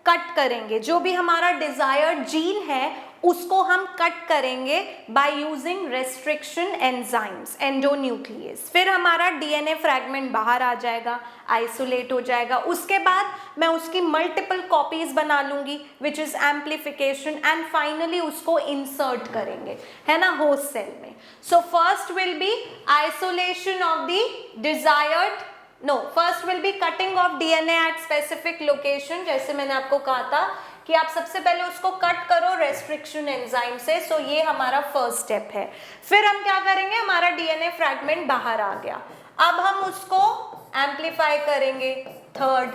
कट करेंगे, जो भी हमारा डिजायर्ड जीन है उसको हम कट करेंगे by using restriction enzymes endonuclease. फिर हमारा डीएनए फ्रैगमेंट बाहर आ जाएगा, आइसोलेट हो जाएगा. उसके बाद मैं उसकी मल्टीपल कॉपीज बना लूंगी, which is amplification, and finally उसको इंसर्ट करेंगे, है ना, होस्ट सेल में. So first will be isolation of the desired, no, first will be cutting of DNA at specific location. जैसे मैंने आपको कहा था कि आप सबसे पहले उसको कट करो रेस्ट्रिक्शन एंजाइम से. सो ये हमारा फर्स्ट स्टेप है. फिर हम क्या करेंगे, हमारा डीएनए फ्रैगमेंट बाहर आ गया, अब हम उसको एम्प्लीफाई करेंगे, थर्ड,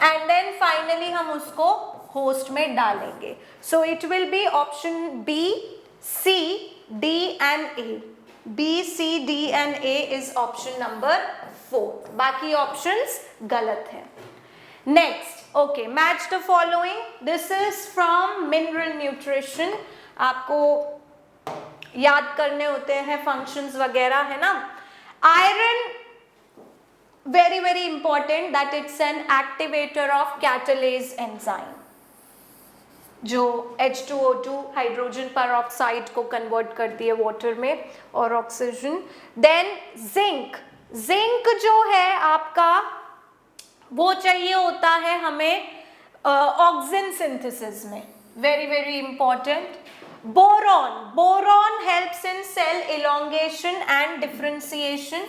एंड देन फाइनली हम उसको होस्ट में डालेंगे. So it will be option B, C, D and A. B, C, D and A is option number 4. बाकी ऑप्शंस गलत है. Next, okay, match the following. This is from mineral nutrition. आपको याद करने होते हैं फंक्शंस वगैरह, है ना. Iron, very very important, that it's an activator of catalase enzyme, जो H2O2 हाइड्रोजन परऑक्साइड को कन्वर्ट करती है वाटर में और ऑक्सीजन. देन जिंक, जिंक जो है आपका वो चाहिए होता है हमें ऑक्सिन सिंथेसिस में, very very important. Boron, boron helps in cell elongation and differentiation,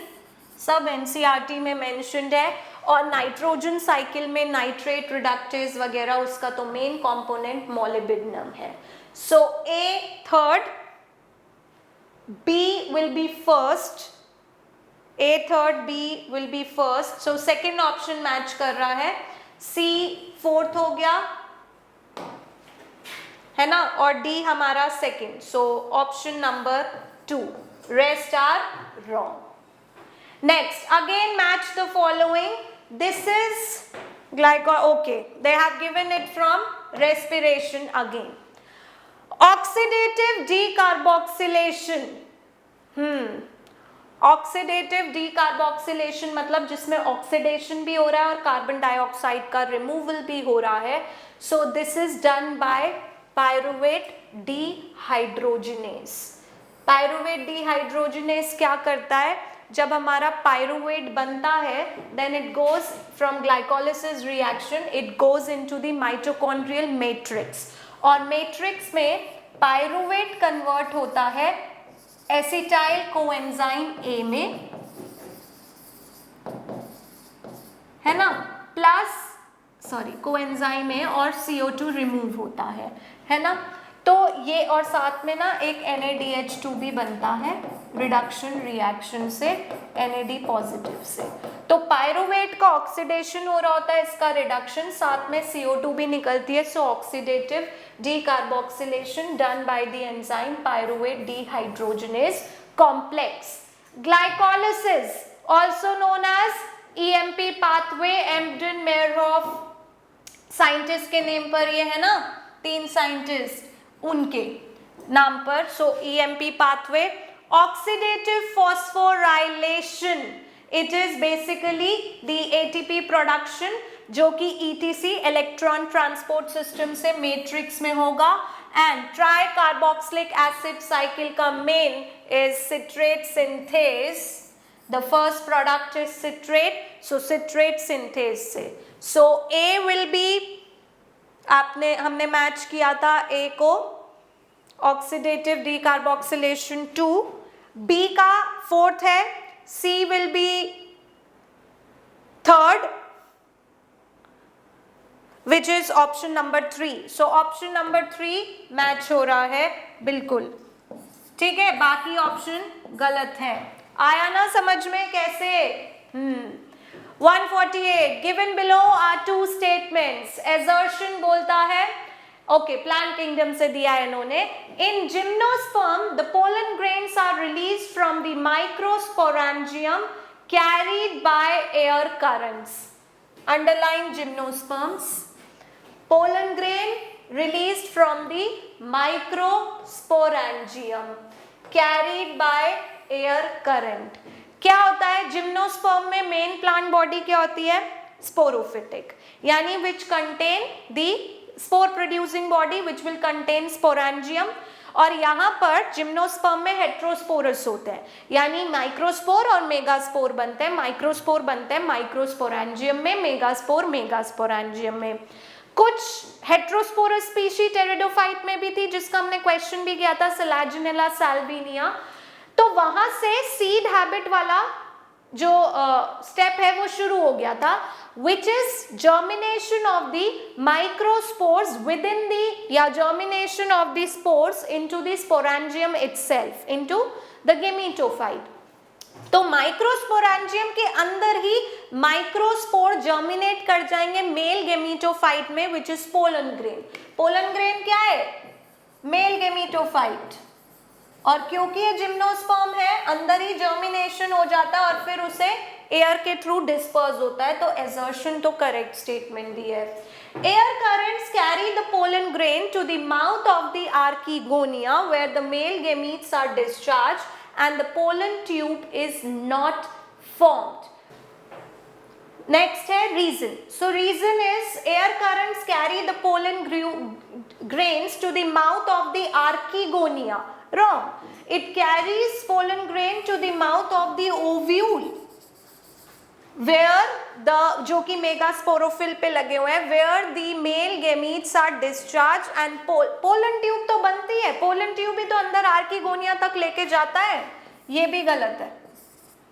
सब एनसीईआरटी में मेंशन्ड है. और नाइट्रोजन साइकिल में नाइट्रेट रिडक्टेज वगैरह उसका तो मेन कंपोनेंट मोलिब्डेनम है. So A third, B will be first, A third, B will be first. So second option match कर रहा है. C फोर्थ हो गया, है ना, और D हमारा second. So option number 2. Rest are wrong. Next, again match the following. This is glycol. Okay, they have given it from respiration again. Oxidative decarboxylation. Oxidative decarboxylation मतलब जिसमें ऑक्सीडेशन भी हो रहा है और कार्बन डाइऑक्साइड का removal भी हो रहा है. So this is done by pyruvate dehydrogenase. Pyruvate dehydrogenase क्या करता है, जब हमारा पायरुवेट बनता है then it goes from glycolysis reaction, it goes into the mitochondrial matrix, और मैट्रिक्स में पायरुवेट कन्वर्ट होता है एसिटाइल कोएंजाइम ए में, है ना, प्लस कोएंजाइम ए और CO2 रिमूव होता है ना. तो ये और साथ में ना एक NADH2 भी बनता है. रिडक्शन रिएक्शन से NAD पॉजिटिव से। तो पायरुवेट का ऑक्सीडेशन हो रहा होता है, इसका रिडक्शन, साथ में CO2 भी निकलती है, so oxidative decarboxylation done by the enzyme pyruvate dehydrogenase complex. Glycolysis also known as EMP pathway, Embden Meyerhof scientist के नेम पर ये है ना, 3 साइंटिस्ट उनके नाम पर। So EMP pathway, oxidative phosphorylation, it is basically the ATP production जो कि ETC इलेक्ट्रॉन ट्रांसपोर्ट सिस्टम से मैट्रिक्स में होगा। And tricarboxylic acid cycle का main is citrate synthase, the first product is citrate, so citrate synthase से। सो A will be, हमने match किया था A को, ऑक्सीडेटिव डीकार्बोक्सिलेशन 2, B का 4th है, C will be 3rd which is option number 3। So option number 3 match हो रहा है बिल्कुल, ठीक है, बाकी ऑप्शन गलत है। आया ना समझ में कैसे? 148 given below are 2 statements. Assertion बोलता है, ओके प्लांट किंगडम से दिया है इन्होंने, in gymnosperm the pollen grains are release from the microsporangium carried by air currents. Underline gymnosperms, pollen grain released from the microsporangium carried by air current। क्या होता है gymnosperm में? मेन प्लांट बॉडी क्या होती है? स्पोरोफिटिक, यानी which contain the spore producing body which will contain sporangium. और यहाँ पर जिम्नोस्पर्म में हेट्रोस्पोरस होते हैं, यानी माइक्रोस्पोर और मेगास्पोर बनते हैं। माइक्रोस्पोर बनते हैं माइक्रोस्पोरेंजियम में, मेगास्पोर मेगास्पोरेंजियम में। कुछ हेट्रोस्पोरस स्पीशी टेरिडोफाइट में भी थी जिसका हमने क्वेश्चन भी किया था, सिलाजिनेला सैल्विनिया। तो वहां से सीड हैबिट वाला जो स्टेप है वो शुरू हो गया था, which is germination of the microspores within the, या germination of the spores into the sporangium itself, into the gametophyte. तो माइक्रोस्पोरेंजियम के अंदर ही माइक्रोस्पोर जर्मिनेट कर जाएंगे मेल गेमीटोफाइट में, which is pollen grain. Pollen grain क्या है? Mail gametophyte. और क्योंकि ये जिम्नोस्पर्म है, अंदर ही जर्मिनेशन हो जाता है और फिर उसे एयर के थ्रू डिस्पर्स होता है। तो एजर्शन तो करेक्ट स्टेटमेंट दी है। Air currents carry the pollen grain to the mouth of the archegonia where the male gametes are discharged and the pollen tube is not formed. Next है reason. So reason is air currents carry the pollen grains to the mouth of the archegonia. Wrong. It carries pollen grain to the mouth of the ovule where the, जो कि megasporophyll पे लगे हुए हैं, where the male gametes are discharged and pollen tube तो बनती है, pollen tube भी तो अंदर आर्कीगोनिया तक लेके जाता है। ये भी गलत है,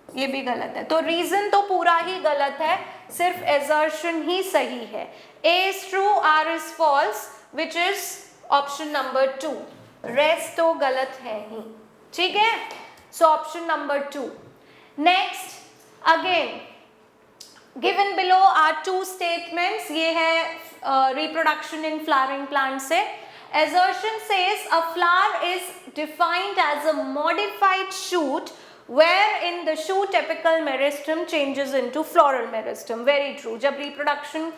ये भी गलत है। तो रीजन तो पूरा ही गलत है, सिर्फ एजर्शन ही सही है। A is true, R is false, which is option number 2। Rest तो गलत है ही, ठीक है। So option number 2। Next again given below are 2 statements. ये है रिप्रोडक्शन इन फ्लावरिंग प्लांट से। Assertion says a flower is defined as a modified shoot wherein the shoot apical meristem changes into floral meristem. Very true. जब reproduction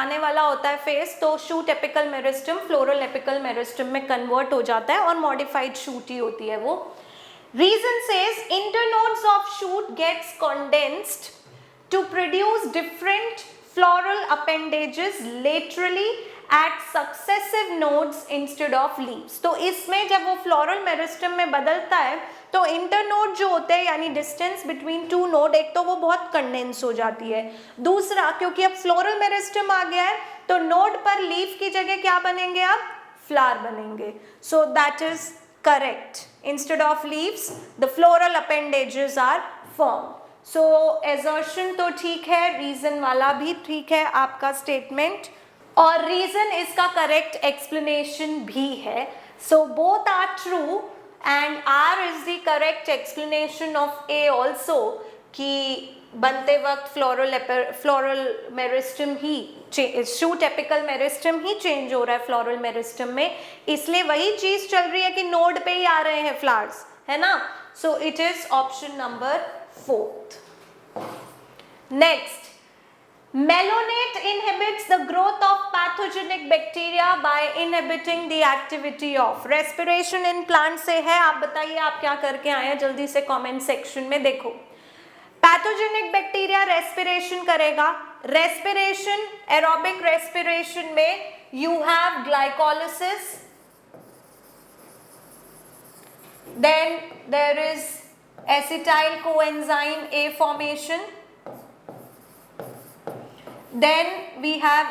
आने वाला होता है phase तो shoot apical meristem floral apical meristem में convert हो जाता है और modified shoot ही होती है वो। Reason says internodes of shoot gets condensed to produce different floral appendages laterally at successive nodes instead of leaves। तो इसमें जब वो floral meristem में बदलता है तो इंटरनोड जो होते हैं यानी डिस्टेंस बिटवीन 2 नोड, एक तो वो बहुत कंडेंस हो जाती है, दूसरा क्योंकि अब फ्लोरल मेरिस्टम आ गया है तो नोड पर लीफ की जगह क्या बनेंगे? अब फ्लावर बनेंगे। So that is correct. Instead of leaves the floral appendages are form. So assertion तो ठीक है, रीजन वाला भी ठीक है आपका स्टेटमेंट, और रीजन इसका करेक्ट एक्सप्लेनेशन भी है। So both are true and R is the correct explanation of A also कि बनते वक्त फ्लोरल मेरिस्टम ही शूट एपिकल मेरिस्टम ही चेंज हो रहा है फ्लोरल मेरिस्टम में, इसलिए वही चीज चल रही है कि नोड पे ही आ रहे हैं फ्लावर्स, है ना. सो it is option number 4. Next, malonate inhibits the growth of pathogenic bacteria by inhibiting the activity of respiration in plant से है. आप बताइए आप क्या करके आए हैं, जल्दी से कमेंट सेक्शन में. देखो, पैथोजेनिक बैक्टीरिया रेस्पिरेशन करेगा. रेस्पिरेशन, एरोबिक रेस्पिरेशन में you have glycolysis, then there is acetyl coenzyme A formation, then we have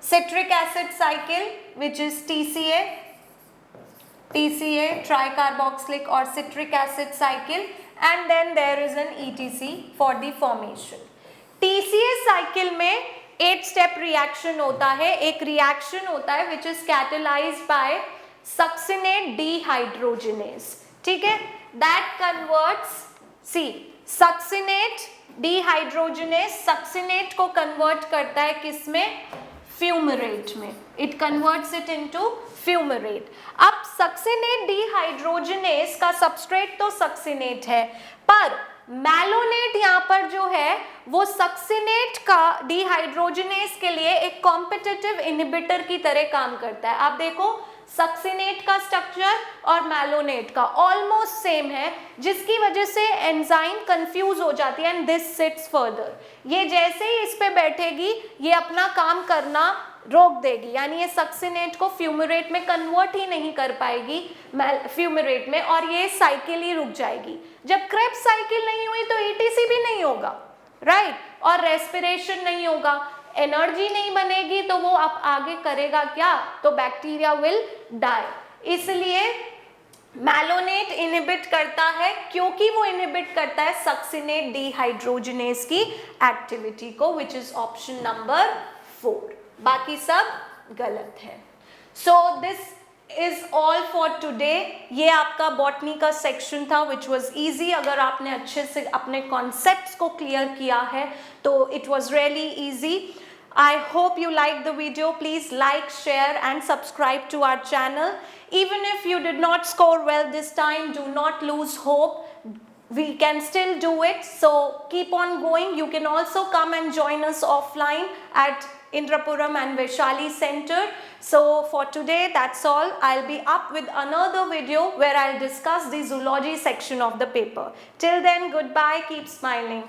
citric acid cycle which is TCA tricarboxylic or citric acid cycle, and then there is an ETC for the formation. TCA cycle में 8 step reaction होता है. एक reaction होता है which is catalyzed by succinate dehydrogenase. ठीक है, that converts, see, succinate dehydrogenase succinate को convert करता है किसमें, फ्यूमरेट में. It converts it into fumarate. अब सक्सिनेट डिहाइड्रोजनेस का सबस्ट्रेट तो सक्सिनेट है, पर मैलोनेट यहाँ पर जो है वो सक्सिनेट का डिहाइड्रोजनेस के लिए एक कॉम्पिटिटिव इनहिबिटर की तरह काम करता है. आप देखो, सक्सिनेट का स्ट्रक्चर और मैलोनेट का ऑलमोस्ट सेम है, जिसकी वजह से एंजाइम कंफ्यूज हो जाती है एंड दिस सिट्स फर्दर. ये जैसे ही इस पे बैठेगी ये अपना काम करना रोक देगी, यानी ये सक्सिनेट को फ्यूमरेट में कन्वर्ट ही नहीं कर पाएगी फ्यूमरेट में, और ये साइकिल ही रुक जाएगी. जब क्रेब्स साइकिल नहीं हुई तो ETC भी नहीं होगा, राइट, और रेस्पिरेशन नहीं होगा, एनर्जी नहीं बनेगी, तो वो अब आगे करेगा क्या, तो बैक्टीरिया विल डाई. इसलिए मैलोनेट इनहिबिट करता है, क्योंकि वो इनहिबिट करता है सक्सिनेट डिहाइड्रोजनेस की एक्टिविटी को, विच इज ऑप्शन नंबर 4. बाकी सब गलत है. So this is all for today. ये आपका बॉटनी का सेक्शन था विच वॉज ईजी. अगर आपने अच्छे से अपने कॉन्सेप्ट्स को क्लियर किया है तो it was really easy. I hope you liked the video. Please like, share and subscribe to our channel. Even if you did not score well this time, do not lose hope. We can still do it. So keep on going. You can also come and join us offline at Indrapuram and Vaishali Center. So for today, that's all. I'll be up with another video where I'll discuss the zoology section of the paper. Till then, goodbye. Keep smiling.